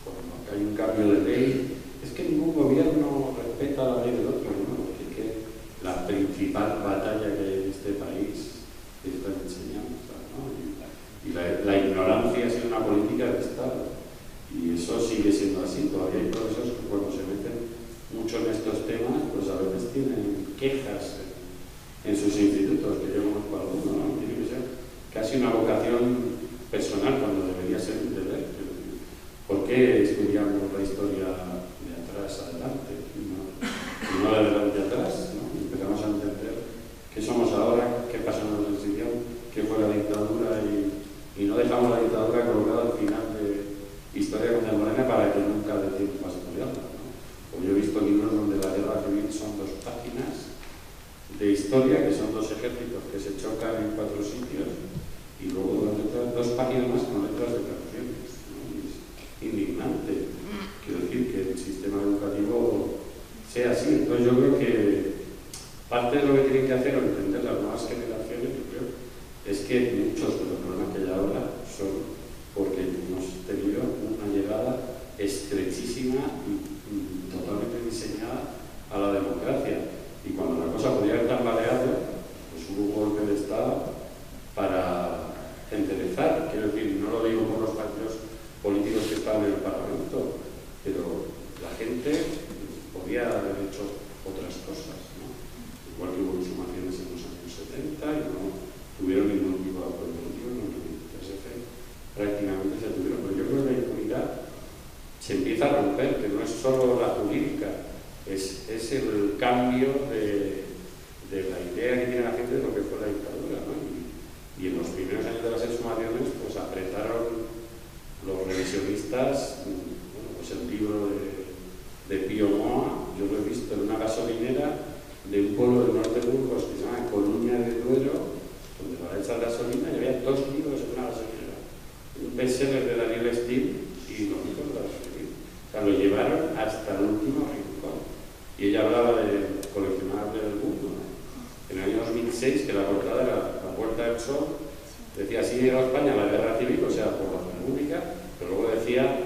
cuando hay un cambio de ley, es que ningún gobierno respeta la ley del otro, ¿no? Porque la principal batalla que hay en este país es la enseñanza, ¿no? Y la ignorancia ha sido una política de Estado. Y eso sigue siendo así. Todavía hay profesores que cuando se meten mucho en estos temas, pues a veces tienen quejas en sus institutos, que yo conozco alguno, ¿no? Tiene que ser casi una vocación personal cuando debería ser un deber. ¿Por qué estudiamos la historia de atrás adelante y no de adelante atrás, ¿no? Y empezamos a entender qué somos ahora, qué pasó en la transición, qué fue la dictadura y no dejamos la dictadura colocada al final de historia contemporánea para que nunca decimos más estudiarla, ¿no? Pues yo he visto libros donde la guerra civil son 2 páginas de historia, que son 2 ejércitos que se chocan en 4 sitios, y luego durante 2 páginas más con letras de canciones, ¿no? Y es indignante. Quiero decir que el sistema educativo sea así. Entonces yo creo que parte de lo que tienen que hacer o entender las nuevas generaciones, yo creo, es que muchos de los problemas que hay ahora son porque hemos tenido una llegada estrechísima y totalmente diseñada a la democracia. Y cuando la cosa podía haber tambaleado, pues hubo un golpe de Estado para enderezar. Quiero decir, no lo digo por los partidos políticos que estaban en el Parlamento, pero la gente podía haber hecho otras cosas, ¿no? Igual que hubo exhumaciones en los años 70 y no tuvieron ningún tipo de apoyo político, no tuvieron prácticamente se tuvieron. Pero yo creo que la impunidad se empieza a romper, que no es solo la jurídica, es el cambio de la idea que tiene la gente de lo que fue la dictadura, ¿no? Y en los primeros años de las exhumaciones, pues apretaron periodistas, bueno, pues el libro de Pío Moa, yo lo he visto en una gasolinera de un pueblo del norte de Burgos que se llama Coruña de Duero, donde para echar gasolina, y había 2 libros en una gasolinera. Un bestseller de Daniel Steele y los libros de la gasolinera. O sea, lo llevaron hasta el último rincón. Y ella hablaba de coleccionables del mundo, ¿no? En el año 2006, que la portada era La Puerta del Sol, decía así llegó a España la Guerra Civil, o sea, por la República, pero luego decía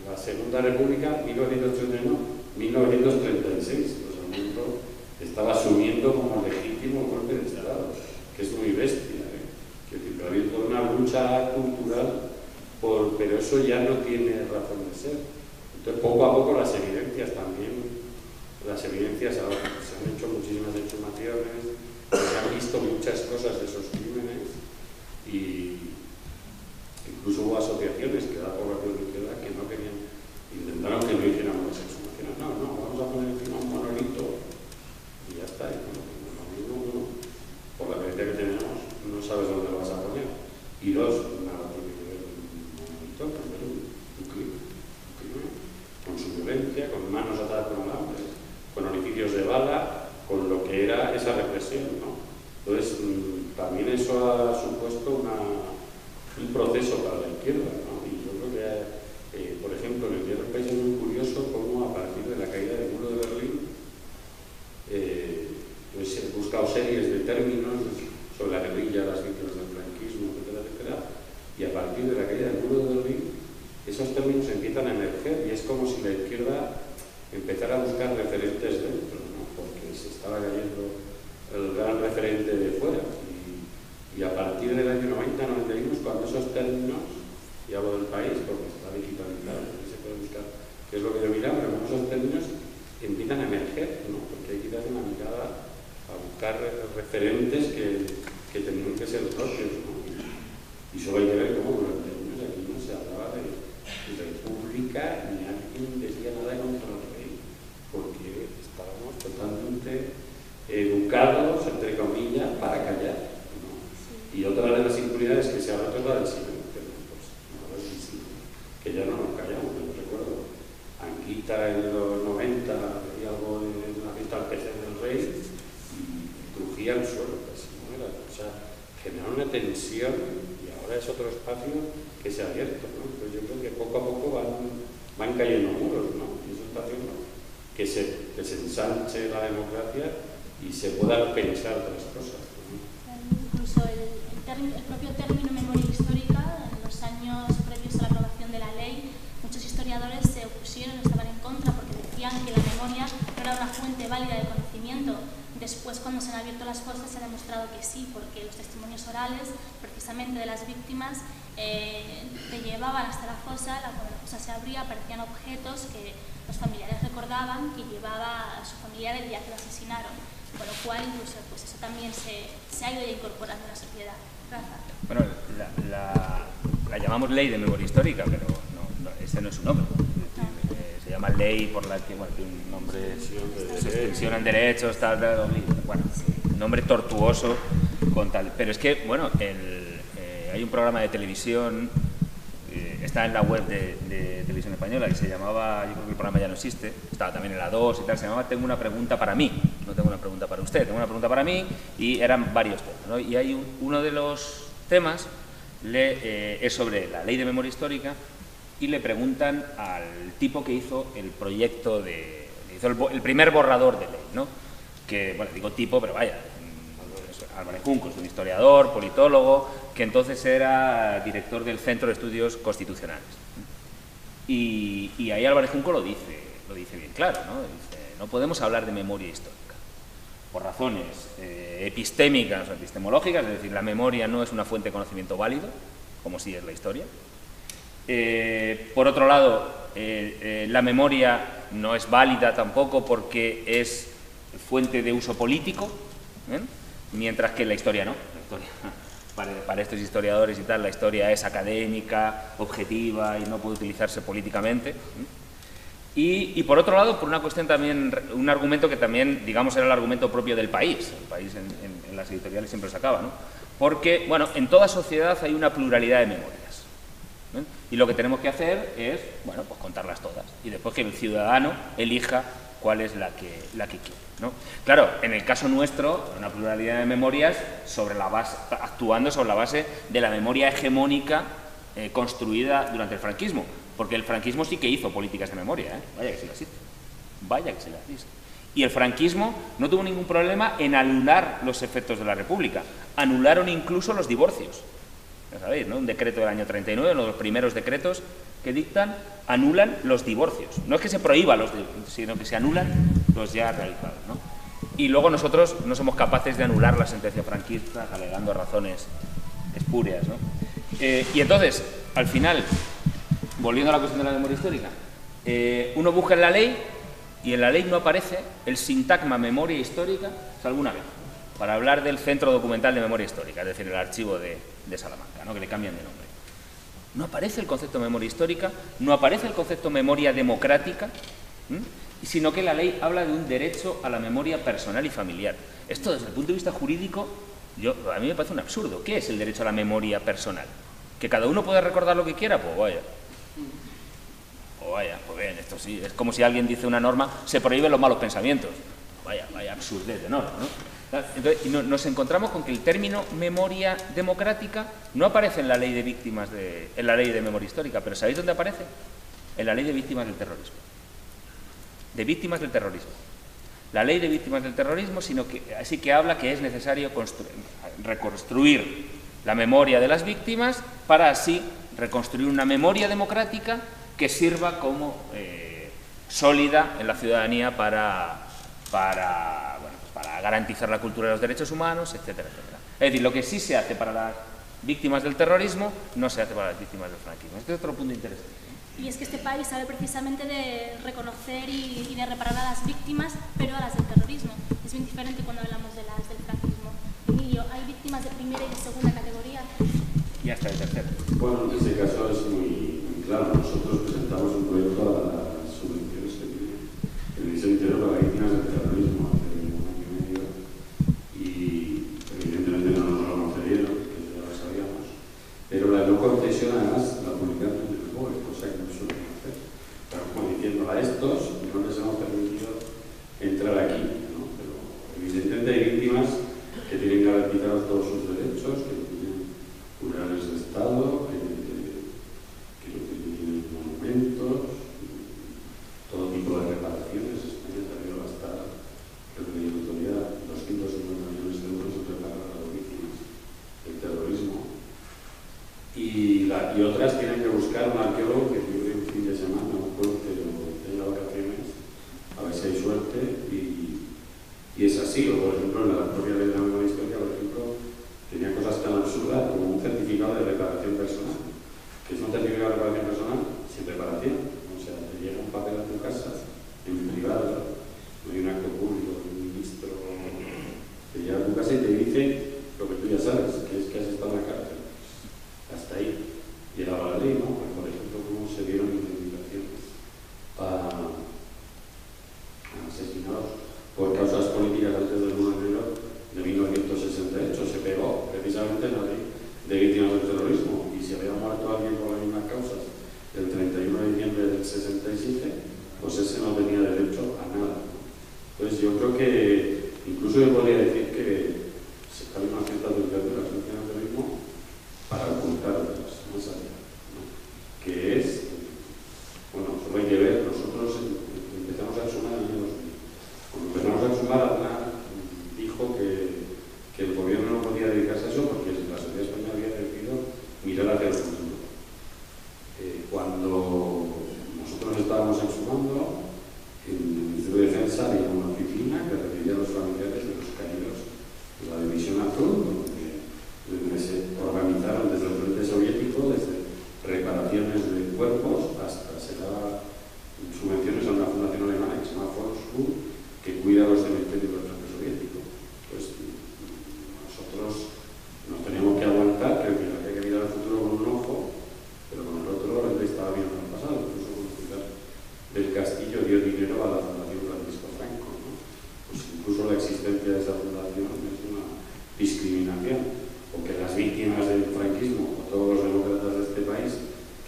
la Segunda República, 1936. O sea, el mundo estaba asumiendo como legítimo golpe de Estado, que es muy bestia, ¿eh? Que ha habido toda una lucha cultural, pero eso ya no tiene razón de ser. Entonces, poco a poco las evidencias también, ahora se han hecho muchísimas exhumaciones, se han visto muchas cosas de esos crímenes y incluso hubo asociaciones que la población de izquierda que no querían, intentaron que no hiciéramos las exhumaciones. No, vamos a poner encima un monolito y ya está. Y uno, por la evidencia que tenemos, no sabes dónde lo vas a poner. Y 2, nada tiene que ver con un monolito, primero un crimen, con su violencia, con manos atadas con alambres, con orificios de bala, con lo que era esa represión, ¿no? Entonces, también eso ha supuesto un proceso para la izquierda, ¿no? Y yo creo que, por ejemplo, en el Diario del País es muy curioso cómo a partir de la caída del muro de Berlín, pues he buscado series de términos sobre la guerrilla, las víctimas del franquismo, etcétera, etcétera, y a partir de la caída del muro de Berlín, esos términos empiezan a emerger y es como si la izquierda empezara a buscar referentes dentro, ¿no? Porque se estaba cayendo el gran referente de fuera. Y a partir del año 90-91, cuando esos términos, y hablo del país porque está digitalizado, y se puede buscar qué es lo que yo miraba, pero como esos términos empiezan a emerger, ¿no? Porque hay que dar una mirada a buscar referentes que tenían que ser propios, ¿no? Y solo hay que ver cómo durante años aquí no se hablaba de república ni alguien decía nada contra el rey, porque estábamos totalmente educados, entre comillas, para callar, ¿no? Y otra de las impunidades que se ha roto es la del silencio, ¿no? Pues, no es visible, que ya no nos callamos. Yo recuerdo Anquita en los 90 decía algo de una fiesta al PC del rey y crujía el suelo, casi, ¿no? O sea, generó una tensión y ahora es otro espacio que se ha abierto, ¿no? Pues yo creo que poco a poco van cayendo muros, ¿no? Y eso está haciendo que se ensanche la democracia y se puedan pensar otras cosas, ¿no? Incluso el propio término memoria histórica, en los años previos a la aprobación de la ley, muchos historiadores se opusieron, estaban en contra, porque decían que la memoria no era una fuente válida de conocimiento. Después, cuando se han abierto las cosas, se ha demostrado que sí, porque los testimonios orales, precisamente de las víctimas, te llevaban hasta la fosa. Cuando la fosa se abría, aparecían objetos que los familiares recordaban que llevaba a su familiar el día que lo asesinaron. Con lo cual, incluso, pues eso también se ha ido incorporando en la sociedad. Rafa. Bueno, la llamamos ley de memoria histórica, pero ese no es su nombre. Se llama ley por la que, bueno, tiene un nombre, suspensión en derechos, tal, bueno, un nombre tortuoso con tal. Pero es que, bueno, hay un programa de televisión, está en la web de Televisión Española, y se llamaba, yo creo que el programa ya no existe, estaba también en la 2 y tal, se llamaba Tengo una pregunta para mí, no tengo una pregunta para usted, tengo una pregunta para mí, y eran varios temas, ¿no? Y hay uno de los temas es sobre la ley de memoria histórica, y le preguntan al tipo que hizo el proyecto hizo el primer borrador de ley, ¿no? Que, bueno, digo tipo, pero vaya, Álvarez Junco, es un historiador, politólogo, que entonces era director del Centro de Estudios Constitucionales. Y ahí Álvarez Junco lo dice bien claro, ¿no? Dice, no podemos hablar de memoria histórica, por razones epistémicas o epistemológicas, es decir, la memoria no es una fuente de conocimiento válido, como sí es la historia. Por otro lado, la memoria no es válida tampoco porque es fuente de uso político, mientras que la historia no. La historia, para estos historiadores y tal, la historia es académica, objetiva y no puede utilizarse políticamente. Y por otro lado, por una cuestión también, un argumento que también, digamos, era el argumento propio del país. El país en las editoriales siempre sacaba, ¿no? Porque, bueno, en toda sociedad hay una pluralidad de memorias. ¿ven? Y lo que tenemos que hacer es, bueno, pues contarlas todas y después que el ciudadano elija cuál es la que quiere, ¿no? Claro, en el caso nuestro, una pluralidad de memorias actuando sobre la base de la memoria hegemónica construida durante el franquismo, porque el franquismo sí que hizo políticas de memoria, vaya que sí las hizo, vaya que sí las hizo. Y el franquismo no tuvo ningún problema en anular los efectos de la República, anularon incluso los divorcios. Ya sabéis, ¿no? Un decreto del año 39, uno de los primeros decretos que dictan, anulan los divorcios. No es que se prohíba los divorcios, sino que se anulan los ya realizados, ¿no? Y luego nosotros no somos capaces de anular la sentencia franquista alegando razones espurias, ¿no? Y entonces, al final, volviendo a la cuestión de la memoria histórica, uno busca en la ley y en la ley no aparece el sintagma memoria histórica, salvo una vez, para hablar del Centro Documental de Memoria Histórica, es decir, el archivo de Salamanca, ¿no? Que le cambian de nombre. No aparece el concepto de memoria histórica, no aparece el concepto memoria democrática, sino que la ley habla de un derecho a la memoria personal y familiar. Esto, desde el punto de vista jurídico, a mí me parece un absurdo. ¿Qué es el derecho a la memoria personal? ¿Que cada uno puede recordar lo que quiera? Pues vaya. Pues bien, esto sí, es como si alguien dice una norma, se prohíben los malos pensamientos. Vaya absurdez de norma, ¿no? Entonces, nos encontramos con que el término memoria democrática no aparece en la ley de víctimas en la ley de memoria histórica, pero ¿sabéis dónde aparece? En la ley de víctimas del terrorismo. De víctimas del terrorismo. La ley de víctimas del terrorismo, así que habla que es necesario reconstruir la memoria de las víctimas para así reconstruir una memoria democrática que sirva como sólida en la ciudadanía para garantizar la cultura de los derechos humanos, etcétera, etcétera. Es decir, lo que sí se hace para las víctimas del terrorismo no se hace para las víctimas del franquismo. Este es otro punto interesante. Y es que este país sabe precisamente de reconocer y de reparar a las víctimas, pero a las del terrorismo. Es bien diferente cuando hablamos de las del franquismo. Emilio, ¿hay víctimas de primera y de segunda categoría? Y hasta de tercera. Bueno, en ese caso es muy claro. Nosotros presentamos un proyecto a las subvenciones que el Ministerio del Interior para víctimas del terrorismo hace un año y medio y evidentemente no nos lo concedieron, que ya lo sabíamos, pero la no concesión además la publicaron en el BOE, cosa que no suelen hacer. Pero como diciendo a estos no les hemos permitido entrar aquí, ¿no? Pero evidentemente hay víctimas que tienen garantizados todos sus derechos, que tienen funerales de Estado, que tienen monumentos, todo tipo de reparaciones. España se ha ido a gastar, creo que la autoridad, 250 millones de euros en reparar a las víctimas del terrorismo. Y otras tienen que buscar un arqueólogo que vive un fin de semana, un puente o tenga vacaciones, a ver si hay suerte. Y es así, o por ejemplo, en la propia ley de la memoria histórica, por ejemplo, tenía cosas tan absurdas como un certificado de reparación personal. Que es un certificado de reparación personal sin reparación. O sea, te llega un papel a tu casa, en privado, no hay un acto público, un ministro, te llega a tu casa y te dice lo que tú ya sabes, que es que has estado en la cárcel. Hasta ahí llegaba la ley, ¿no? Pues, por ejemplo, cómo se dieron indemnizaciones a asesinados por causas políticas antes del 1 de enero de 1968. Se pegó precisamente en la ley de víctimas del terrorismo, y si había muerto alguien por las mismas causas el 31 de diciembre del 67, pues ese no tenía derecho a nada, ¿no? Entonces yo creo que incluso yo podría decir que se cabe una cierta utilización de las víctimas del terrorismo para ocultar otras, más allá, ¿no? Que es, bueno, solo hay que ver, nosotros empezamos a exhumar en el año 2000. Cuando empezamos a exhumar, Aznar dijo que el gobierno no podía dedicarse a eso porque la sociedad española había decidido mirar hacia el futuro. Cuando nosotros estábamos exhumando, en el Ministerio de Defensa había una oficina que recibía a los familiares de los caídos de la División Azul, donde se organizaron desde el frente soviético, desde reparaciones de cuerpos hasta se daba subvenciones a una fundación alemana que se llama Volksgut, que cuida los cementerios del frente soviético. Pues nosotros nos teníamos que aguantar, creo que había que mirar al futuro con un ojo, pero con el otro le estaba viendo al pasado. Incluso con cuidar del Castillo dio dinero a la Fundación Francisco Franco, ¿no? Pues incluso la existencia de esa fundación es una discriminación, porque las víctimas del franquismo o todos los demócratas de este país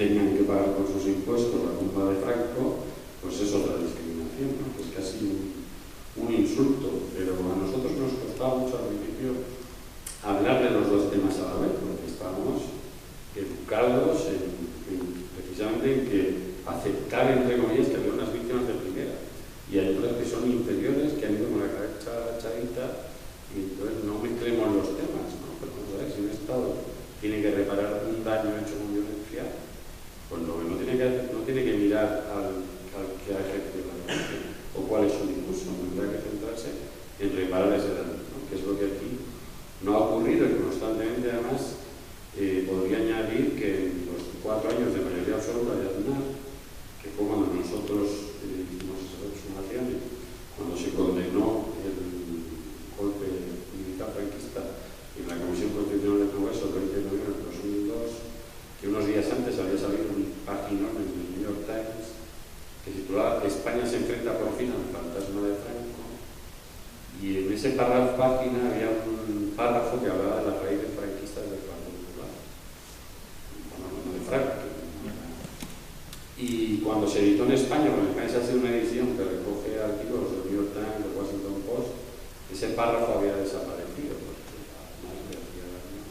tenían que pagar con sus impuestos la tumba de Franco, pues es otra discriminación, ¿no? Que es casi un insulto, pero a nosotros nos costaba mucho al principio hablar de los dos temas a la vez, porque estábamos educados precisamente en que aceptar, entre comillas, que había unas víctimas de primera y hay otras que son inferiores, que han ido con la cabeza agachadita, y entonces no mezclemos los temas, ¿no? Pero vamos a ver, si un Estado tiene que reparar un daño hecho con violencia, pues lo que no tiene que mirar al que ha ejercido la violencia o cuál es su discurso, tendrá que centrarse en reparar ese daño, ¿no? Que es lo que aquí no ha ocurrido y constantemente además podría añadir que en los 4 años de mayoría absoluta de Aznar, que fue cuando nosotros hicimos esas exhumaciones, cuando se condenó el golpe militar franquista en la Comisión Constitucional del Congreso el 20 de noviembre de 2002, que unos días antes había salido un página en el New York Times que se titulaba España se enfrenta por fin al fantasma de Franco, y en ese página había un párrafo que hablaba de las raíces franquistas del Partido Popular, hablando de Franco. Y cuando se editó en España, cuando en España se hace una edición que recoge artículos del New York Times, del Washington Post, ese párrafo había desaparecido, porque además le hacía daño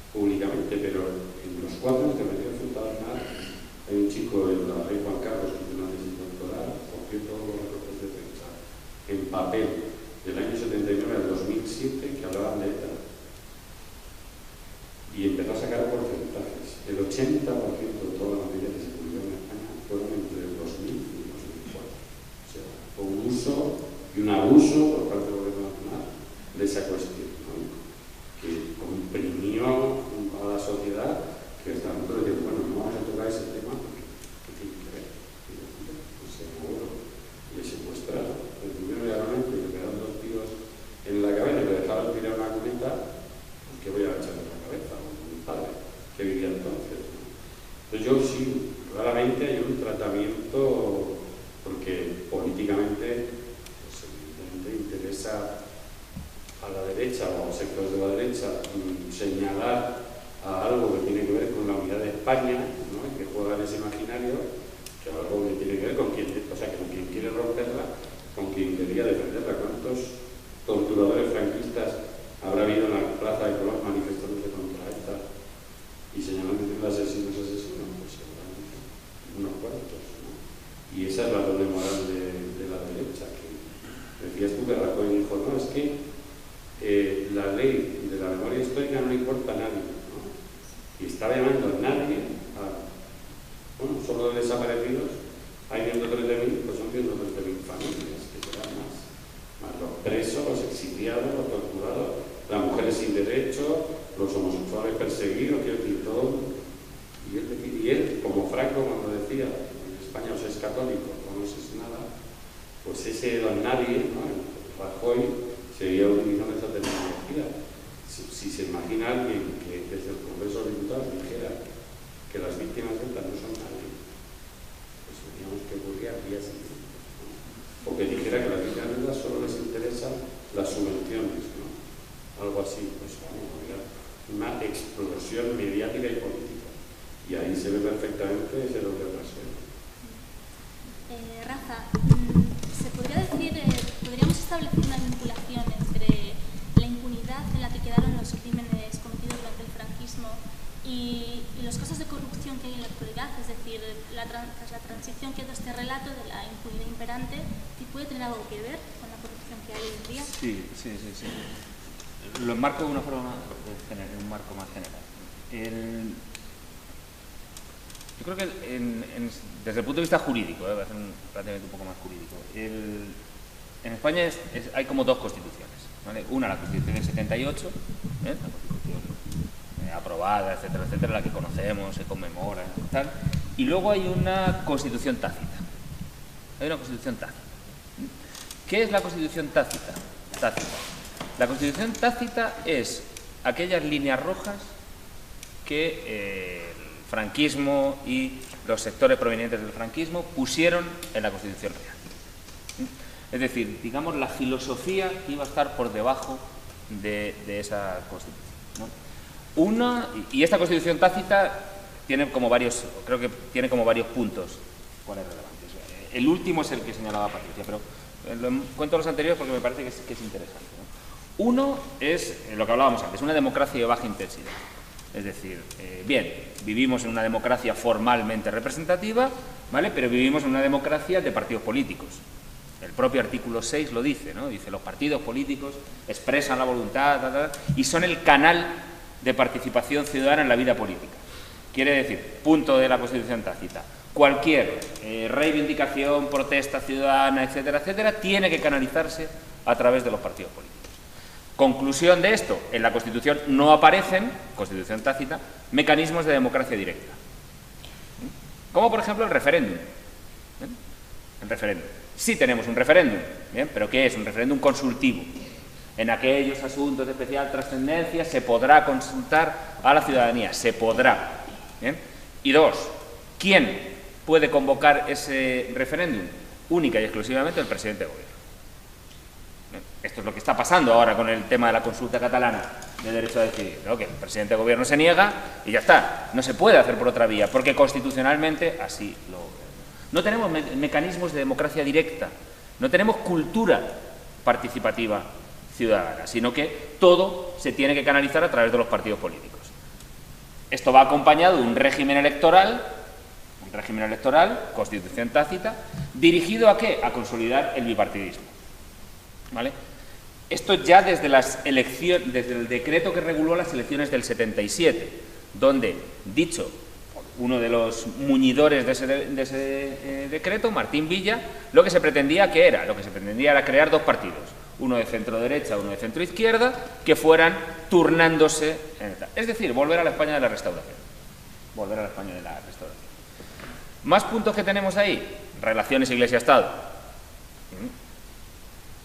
públicamente, pero en los 4 años de mayoría absoluta hay un chico, el rey Juan Carlos, que tiene una tesis doctoral, cogió todos los recortes de prensa en papel del año 79 al 2007 que hablaban de ETA y empezó a sacar porcentajes. El 80% de toda la materia que se publicó en España fueron entre el 2000 y el 2004. O sea, fue un uso y un abuso por parte del gobierno nacional de esa cuestión, ¿no? Que comprimió a la sociedad, que hasta nosotros decimos, bueno, no vamos a tocar ese tema porque ¿qué tiene que ver? Pues se murió, le secuestraron, le tuvieron realmente, le pegaron 2 tiros en la cabeza y le dejaron tirar una cuneta, pues ¿qué voy a echarle en la cabeza? Mi padre, que vivía entonces, ¿no? Entonces yo sí, claramente hay un tratamiento, porque políticamente, pues evidentemente interesa a la derecha o a sectores de la derecha señalar a algo que tiene que ver con la unidad de España, ¿no? Y que juega en ese imaginario, que algo que tiene que ver con quien, o sea, que con quien quiere romperla, con quien quería defenderla. ¿Cuántos torturadores franquistas habrá habido en la Plaza de Colón manifestándose contra esta y señalando diciendo asesinos? Pues seguramente unos cuantos, ¿no? Y esa es la doble moral de la derecha, que decías tú que Rajoy dijo, no, es que la ley de la memoria histórica no le importa a nadie, ¿no? Y estaba llamando a nadie bueno, solo de desaparecidos hay 130.000, pues son 130.000 familias, que serán más los presos, los exiliados, los torturados, las mujeres sin derecho, los homosexuales perseguidos, quiero decir, todo. Y él, como Franco cuando decía, en España o se es católico o no se es nada, pues ese don nadie, ¿no? Rajoy seguía utilizando esa terminología. Si se imagina alguien que desde el Congreso de Diputados dijera que las víctimas de ETA no son nadie, pues teníamos que ocurrir al día siguiente, ¿no? O que dijera que las víctimas de ETA solo les interesan las subvenciones, ¿no? Algo así, pues vamos, había una explosión mediática y política. Y ahí se ve perfectamente ese doble rasero. Rafa, ¿se podría decir, podríamos establecer una vinculación entre la impunidad en la que quedaron los crímenes cometidos durante el franquismo y los casos de corrupción que hay en la actualidad? Es decir, tras la transición que ha dado este relato de la impunidad imperante, ¿sí puede tener algo que ver con la corrupción que hay hoy en día? Sí. Lo enmarco de una forma, un marco más general. Yo creo que desde el punto de vista jurídico, va a ser un planteamiento un poco más jurídico, en España hay como 2 constituciones, ¿vale? Una, la Constitución del 78, la Constitución aprobada, etcétera, etcétera, la que conocemos, se conmemora, tal, y luego hay una Constitución tácita. ¿Qué es la Constitución tácita? La Constitución tácita es aquellas líneas rojas que el franquismo y los sectores provenientes del franquismo pusieron en la Constitución real. Es decir, digamos, la filosofía que iba a estar por debajo de esa Constitución, ¿no? Y esta Constitución tácita tiene como varios, creo que tiene como varios puntos cuáles relevantes. El último es el que señalaba Patricia, pero cuento los anteriores porque me parece que es interesante, ¿no? Uno es lo que hablábamos antes, una democracia de baja intensidad. Es decir, bien, vivimos en una democracia formalmente representativa, ¿vale? Pero vivimos en una democracia de partidos políticos. El propio artículo 6 lo dice, ¿no? Dice, los partidos políticos expresan la voluntad, y son el canal de participación ciudadana en la vida política. Quiere decir, punto de la Constitución tácita, cualquier reivindicación, protesta ciudadana, etcétera, etcétera, tiene que canalizarse a través de los partidos políticos. Conclusión de esto, en la Constitución no aparecen, Constitución tácita, mecanismos de democracia directa. Como por ejemplo el referéndum. El referéndum. Sí tenemos un referéndum, ¿bien? Pero ¿qué es? Un referéndum consultivo. En aquellos asuntos de especial trascendencia se podrá consultar a la ciudadanía, se podrá. ¿Bien? Y dos, ¿quién puede convocar ese referéndum? Única y exclusivamente el presidente del gobierno. ¿Bien? Esto es lo que está pasando ahora con el tema de la consulta catalana de derecho a decidir, ¿no? Que el presidente del gobierno se niega y ya está. No se puede hacer por otra vía, porque constitucionalmente así lo... No tenemos mecanismos de democracia directa, no tenemos cultura participativa ciudadana, sino que todo se tiene que canalizar a través de los partidos políticos. Esto va acompañado de un régimen electoral, Constitución tácita, dirigido ¿a qué? A consolidar el bipartidismo. ¿Vale? Esto ya desde el decreto que reguló las elecciones del 77, donde, dicho por uno de los muñidores de ese decreto, Martín Villa, lo que se pretendía era crear dos partidos, uno de centro-derecha, uno de centro-izquierda, que fueran turnándose, es decir, volver a la España de la Restauración. Más puntos que tenemos ahí, relaciones Iglesia-Estado.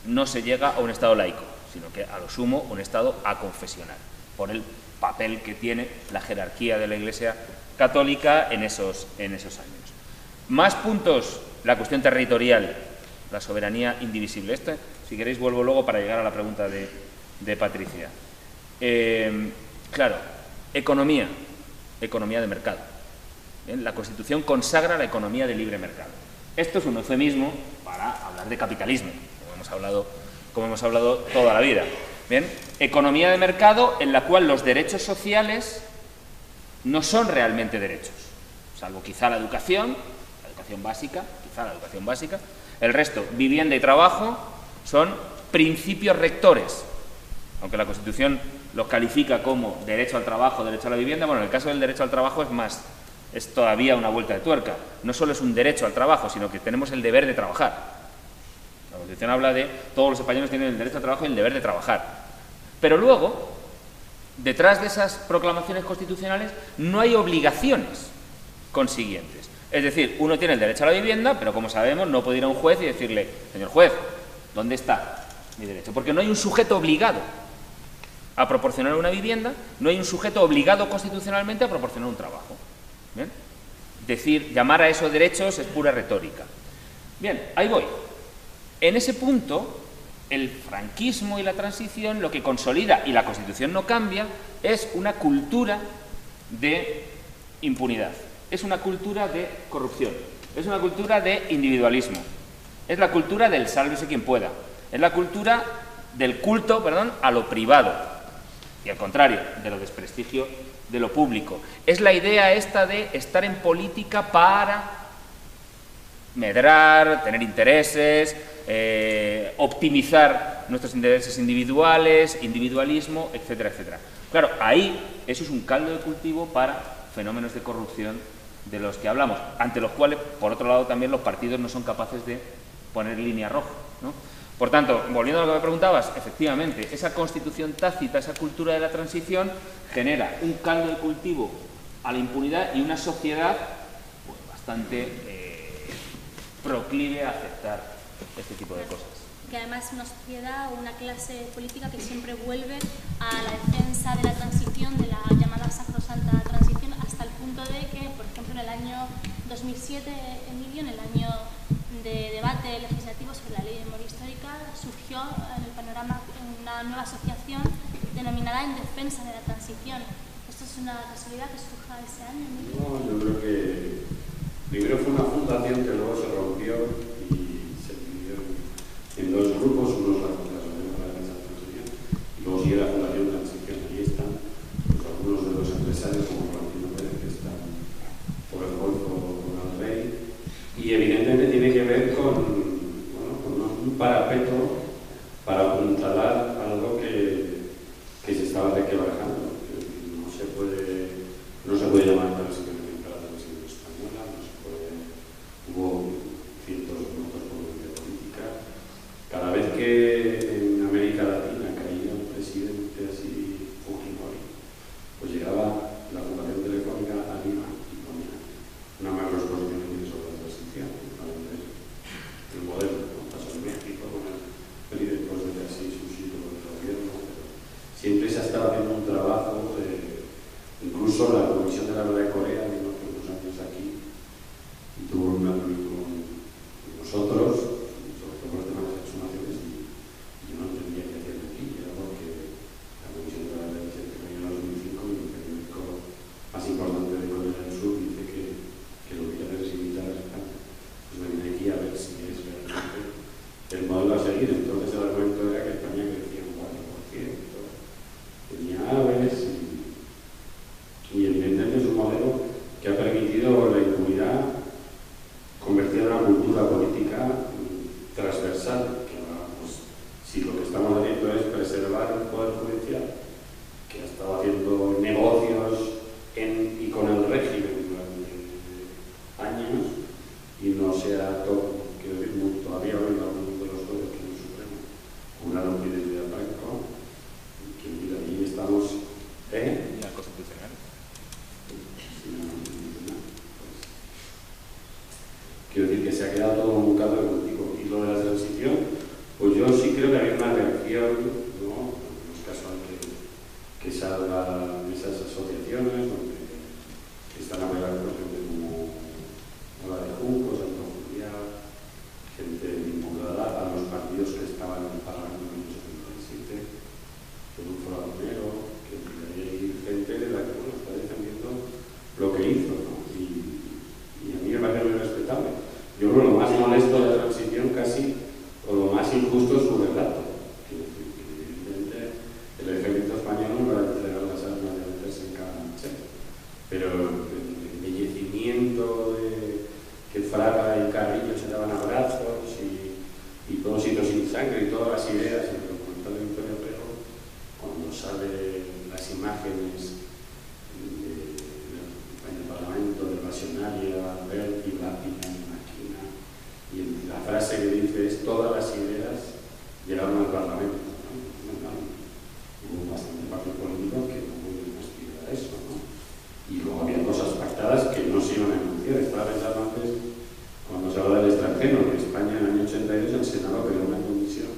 No se llega a un Estado laico, sino que a lo sumo un Estado aconfesional, por el papel que tiene la jerarquía de la Iglesia católica en esos años. Más puntos, la cuestión territorial, la soberanía indivisible. Si queréis, vuelvo luego para llegar a la pregunta de Patricia. Claro, economía de mercado. ¿Bien? La Constitución consagra la economía de libre mercado. Esto es un eufemismo para hablar de capitalismo, como hemos hablado toda la vida. ¿Bien? Economía de mercado en la cual los derechos sociales no son realmente derechos, salvo quizá la educación básica, el resto, vivienda y trabajo, son principios rectores, aunque la Constitución los califica como derecho al trabajo, derecho a la vivienda. Bueno, en el caso del derecho al trabajo es todavía una vuelta de tuerca. No solo es un derecho al trabajo, sino que tenemos el deber de trabajar. La Constitución habla de todos los españoles tienen el derecho al trabajo y el deber de trabajar. Pero luego, detrás de esas proclamaciones constitucionales no hay obligaciones consiguientes. Es decir, uno tiene el derecho a la vivienda, pero como sabemos no puede ir a un juez y decirle, señor juez, ¿dónde está mi derecho? Porque no hay un sujeto obligado a proporcionar una vivienda, no hay un sujeto obligado constitucionalmente a proporcionar un trabajo. ¿Bien? Llamar a esos derechos es pura retórica. Bien, ahí voy. En ese punto, el franquismo y la transición lo que consolida, y la Constitución no cambia, es una cultura de impunidad, es una cultura de corrupción, es una cultura de individualismo, es la cultura del sálvese quien pueda, es la cultura del culto, a lo privado, y al contrario, de lo desprestigio de lo público. Es la idea esta de estar en política para medrar, tener intereses, optimizar nuestros intereses individuales, individualismo, etcétera, etcétera. Claro, ahí eso es un caldo de cultivo para fenómenos de corrupción de los que hablamos, ante los cuales, por otro lado, también los partidos no son capaces de poner línea roja, ¿no? Por tanto, volviendo a lo que me preguntabas, efectivamente, esa Constitución tácita, esa cultura de la transición, genera un caldo de cultivo a la impunidad y una sociedad pues, bastante proclive a aceptar este tipo de cosas. Que además es una sociedad o una clase política que siempre vuelve a la defensa de la transición, de la llamada sacrosanta transición, hasta el punto de que, por ejemplo, en el año 2007, Emilio, en el año de debate legislativo sobre la ley de memoria histórica, surgió en el panorama una nueva asociación denominada En Defensa de la Transición. Esto es ¿Es una casualidad que surja ese año? No, yo creo que primero fue una fundación que luego se rompió y se dividió en dos grupos, unos la Fundación para la Defensa de la Transición y luego sigue la Fundación Transición. Allí están pues, algunos de los empresarios como Florentino Pérez que están por el Golfo con el Rey y evidentemente tiene que ver con, bueno, con un parapeto para apuntalar algo que se estaba requebrajando. No se puede llamar transición para la transición española, no se puede. Hubo cientos de votos por vía política. Cada vez que en América Latina caía un presidente así, Fujimori, pues llegaba la Fundación Telefónica a Lima y ponía una macroexposición sobre la transición, para ver el modelo, como pasó en México con el PRI después de casi su siglo de gobierno, pero siempre se ha estado haciendo un trabajo de. Incluso la Comisión de la Verdad de Corea vino hace unos años aquí y tuvo una reunión con nosotros, sobre todo por el tema de las exhumaciones, y yo no entendía qué hacían aquí. Era porque la Comisión de la Verdad se creó en 2005 y el periódico más importante de Corea del Sur dice que lo que hace es imitar a España. Pues me vine aquí a ver si es realmente el modelo a seguir. Entonces el argumento era que España crecía un 4%, tenía aves y evidentemente es un modelo que ha permitido la impunidad convertida en una cultura política transversal, que pues, si lo que estamos haciendo es preservar el Poder Judicial, que ha estado haciendo negocios y con el régimen durante años y no se ha quiero decir, todavía hoy algunos de los jueces que en el Supremo juraron fidelidad a Franco, que mira, ahí estamos la Constitucional. Quiero decir que se ha quedado todo un caldo de cultivo. Y lo de la transición, pues yo sí creo que había una reacción, ¿no? No es casual que salgan esas asociaciones donde están apoyadas por gente como la de Junco, Santo Julián, gente vinculada a los partidos que estaban en el Parlamento en el año 77, con un Forabonero, que hay gente de la que bueno, está defendiendo lo que hizo, ¿no? Y a mí me parece muy respetable. Yo creo que lo más molesto de la transición casi, o lo más injusto es su relato. Que evidentemente el ejército español no va a entregar las armas de meterse en cada noche, pero el embellecimiento de que Fraga y Carrillo se daban abrazos y todos hitos sin sangre y todas las ideas en el documental de Victoria Prego, cuando salen las imágenes en el Parlamento de Racionalia, Alberti, Lápina y Maquina, y la frase que dice es: todas las ideas llegaron al Parlamento, ¿no? Hubo bastante partido político que no pudieron aspirar a eso, ¿no? Y luego había cosas pactadas que no se iban a enunciar. Estaba pensando antes, cuando se habla del extranjero, que España en el año 82 el Senado creó una comisión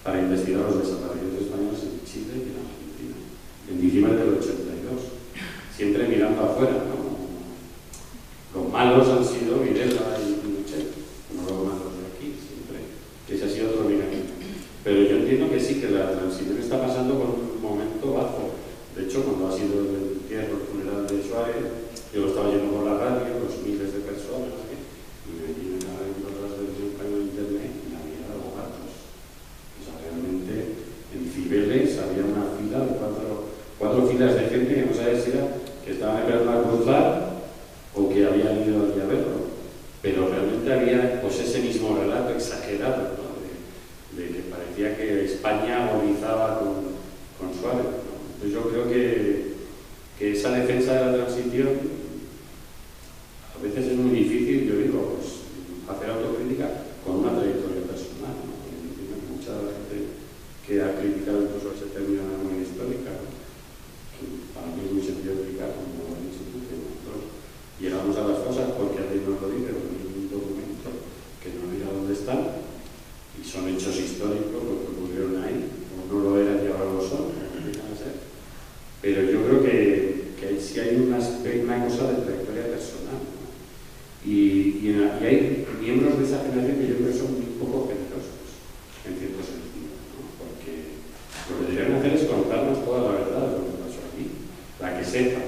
para investigar los desaparecidos españoles en Chile y en Argentina, en diciembre del 82. Siempre mirando afuera, ¿no? Los malos han sido Videla y Pinochet, no los malos de aquí, siempre. Ese ha sido otro mecanismo. Pero yo entiendo que sí, que la transición está pasando por un momento bajo. De hecho, cuando ha sido el entierro, el funeral de Suárez, yo lo estaba oyendo por la radio, los miles de personas, y me vienen a ver cosas del español en internet y la vida de los gatos. O sea, realmente en Cibeles había una fila de cuatro filas de gente que no sabía si era que estaban esperando a cruzar o que habían ido allí a verlo. Pero realmente había pues ese mismo relato exagerado, ¿no? de que parecía que España agonizaba con Suárez, ¿no? Entonces yo creo que esa defensa de la transición a veces es muy difícil, yo digo, pues hacer autocrítica con una trayectoria personal, ¿no? Porque mucha gente que ha criticado incluso ese término de memoria histórica, ¿no? Que para mí es muy sencillo explicar, como lo han dicho tú, que nosotros llegamos a las cosas porque alguien nos lo dice, porque hay un documento que no mira dónde están, y son hechos históricos los que ocurrieron ahí, o no lo eran y ahora lo son, pero yo creo que sí hay una cosa de trayectoria personal, ¿no? Y hay miembros de esa generación que yo creo que son muy poco generosos, en cierto sentido, ¿no? Porque lo que deberían hacer es contarnos toda la verdad de lo que pasó aquí, la que sepa.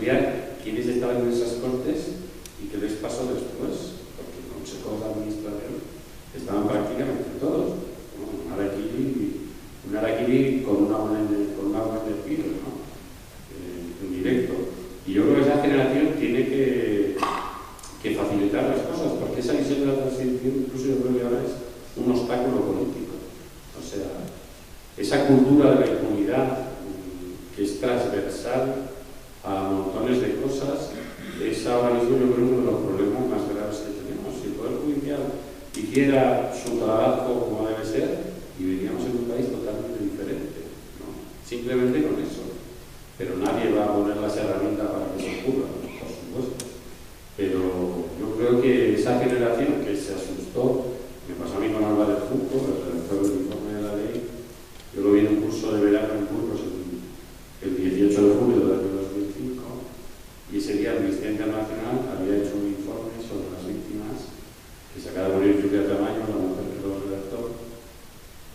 estudiar quiénes estaban en esas cortes y qué les pasó después, porque el Consejo de Administración estaban prácticamente todos, ¿no? Un araquiri con una buena energía, ¿no? En directo. Y yo creo que esa generación tiene que facilitar las cosas, porque esa visión de la transición incluso yo creo que ahora es un obstáculo político. O sea, esa cultura de la impunidad que es transversal a montones de cosas es ahora mismo yo creo uno de los problemas más graves que tenemos. Si el Poder Judicial hiciera su trabajo como debe ser, viviríamos en un país totalmente diferente, ¿no? Simplemente con eso. Pero nadie va a poner las herramientas para que eso ocurra, ¿no? Por supuesto. Pero yo creo que esa generación que se asustó, me pasó a mí con Álvarez Junco, el redactor del informe de la ley, yo lo vi en un curso de verano en Burgos el 18 de julio del año 2005, y ese día Amnistía Internacional había hecho un informe sobre las víctimas que se acaba de morir Julia Tamayo, la mujer que lo redactó,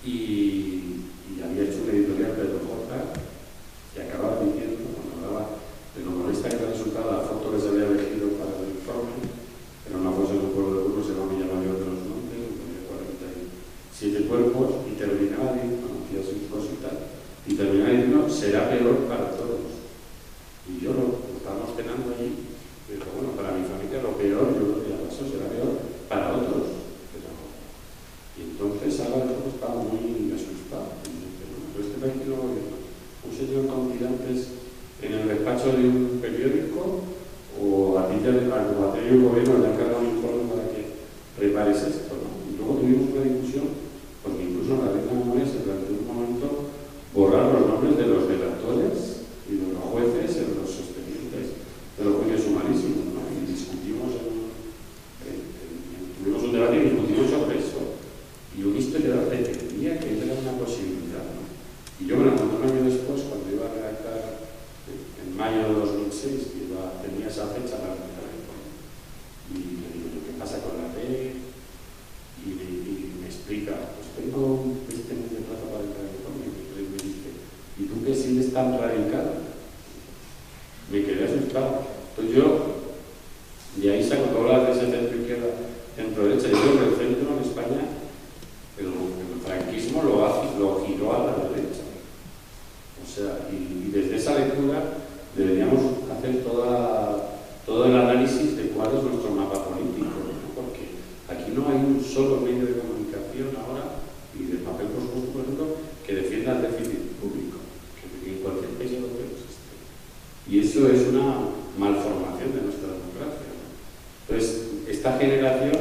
y había hecho un editorial Pedro J, que acababa diciendo, cuando hablaba de lo molesta que resultaba la foto que se había elegido para el informe, era una foto en un pueblo de Burgos, era Villa Mayor de los Montes, donde había 47 cuerpos, y terminaba diciendo, hacía sus cositas, y terminaba diciendo, será peor para todos. Y yo lo estábamos cenando allí, y digo, bueno, para mi familia lo peor, yo creo que ya pasó, será peor para otros. Y entonces ahora yo estaba muy asustado. Y dije, bueno, pero este país que lo gobierna un señor con tirantes en el despacho de un periódico, o a ti te ha un gobierno le ha cargado un informe para que repares esto, ¿no? Y luego tuvimos una discusión, porque incluso en la ley de memoria se planteó en un momento borrar los nombres de los delatores y de los jueces en los expedientes de los juicios humanísimos, ¿no? Y discutimos, tuvimos un debate y discutimos sobre eso. Y un historiador defendía que era una posibilidad, ¿no? Y yo me lo encontré un año después, cuando iba a redactar en mayo de 2006, que tenía esa fecha para empezar el informe. Y le digo, ¿qué pasa con la ley? Y me explica, pues tengo este mes de plazo para entrar el informe. Y me dice, ¿y tú qué sigues tan radical? Me quedé asustado. Entonces yo, de ahí saco todas las de centro izquierda, centro derecha. Yo creo que el centro en España, el franquismo lo giró a la derecha. O sea, y desde esa lectura deberíamos hacer todo el análisis de cuál es nuestro mapa político, ¿no? Porque aquí no hay un solo medio de comunicación ahora, y de papel por supuesto, por ejemplo, que defienda el déficit público, que en cualquier país europeo existe. Y eso es una malformación de nuestra democracia, ¿no? Entonces, esta generación,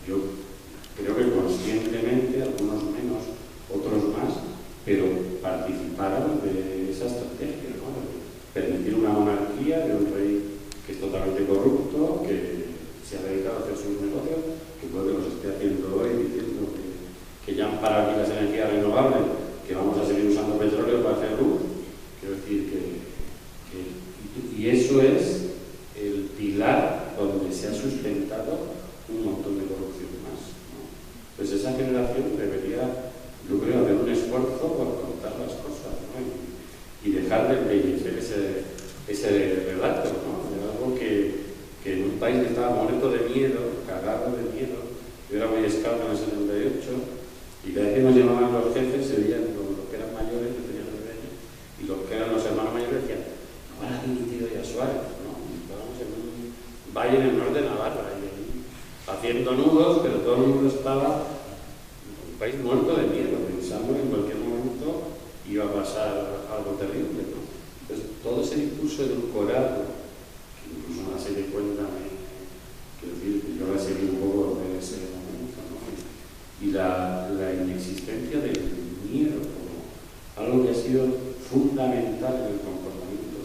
yo creo que conscientemente, algunos menos, otros más, pero participaron de esa estrategia, ¿no? De permitir una monarquía de un rey que es totalmente corrupto, que se ha dedicado a hacer sus negocios, que puede que los esté haciendo hoy, diciendo que ya han parado aquí las energías renovables, que vamos a seguir usando petróleo para hacer luz. Quiero decir y eso es el pilar donde se ha sustentado un montón de corrupción más, ¿no? Pues esa generación debería, yo creo, hacer un esfuerzo por contar las cosas, ¿no? Y dejar de embellecer ese relato, ¿no? De algo que en un país que estaba muerto de miedo, cagado de miedo. Yo era muy scout en el 78 y cada vez que nos llamaban los jefes se veían los que eran mayores, que tenían 9 años, y los que eran los hermanos mayores decían, no van a dimitir hoy a Suárez, ¿no? Y estábamos en un valle en el norte de Navarra, y ahí, haciendo nudos, pero todo el mundo estaba un país muerto de miedo, pensando que en cualquier momento iba a pasar algo terrible, ¿no? Entonces, todo ese discurso edulcorado, que incluso en la serie cuenta, quiero decir, que yo la seguí un poco en ese momento, ¿no? Y la inexistencia del miedo como algo que ha sido fundamental en el comportamiento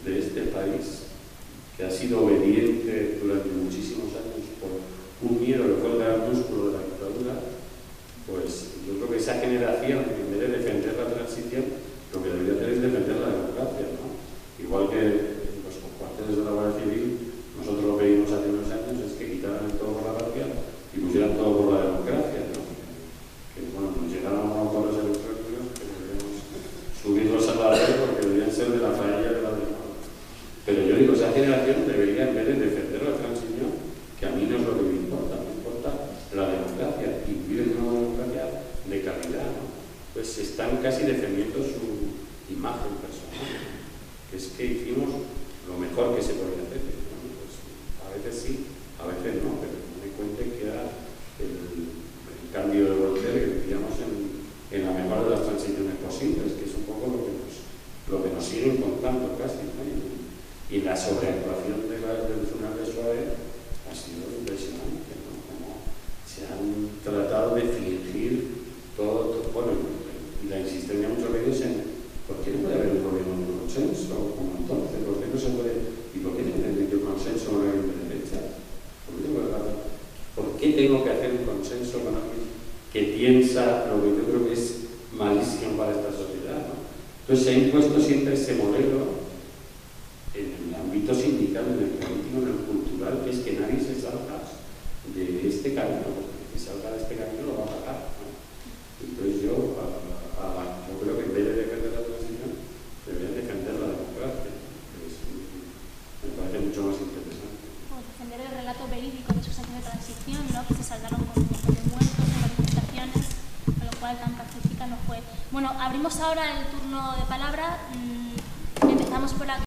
de este país, que ha sido obediente durante muchísimos años por un miedo que fue el gran músculo de la dictadura. Pues yo creo que esa generación, en vez de defender la transición, lo que debería hacer es defender la democracia, ¿no? Igual que los cuarteles de la Guardia Civil, nosotros lo que vimos hace unos años es que quitaran el todo por la patria y pusieran todo por la democracia, ¿no? Que bueno, nos llegaron a autores electrónicos que deberíamos subirlos a la red porque deberían ser de la paella de la democracia. Pero yo digo generación debería, en vez de defender la transición, que a mí no es lo que me importa la democracia, y vivir en una democracia de calidad, ¿no? Pues están casi defendiendo su imagen personal, que es que hicimos lo mejor que se podía hacer, ¿no? Pues a veces sí, a veces no, pero me cuente que era el cambio de Voltaire que decíamos en la mejor de las transiciones posibles, que es un poco lo que nos siguen contando casi, ¿no? Y la sobreactuación del Tribunal de Suárez ha sido impresionante, ¿no? Como se han tratado de fingir todo, bueno, y la insistencia de muchos medios en ¿por qué no puede haber un gobierno de consenso como entonces? ¿Por qué no se puede? ¿Y por qué tiene que haber consenso con alguien de derecha? ¿Por qué tengo que hacer un consenso con alguien que piensa lo que yo creo que es malísimo para esta sociedad, ¿no? Entonces se ha impuesto siempre ese modelo en el ámbito sindical, en el político, en el cultural, que es que nadie se salga de este camino, porque el que salga de este camino lo va a pagar, ¿no? Entonces yo creo que en vez de defender la transición, debería defender la democracia, me parece mucho más interesante. O defender el relato verídico de esos años de transición, ¿no? Que se saldaron con un montón de muertos, de manifestaciones, con lo cual tan pacífica no fue. Bueno, abrimos ahora el turno de palabra. Empezamos por aquí.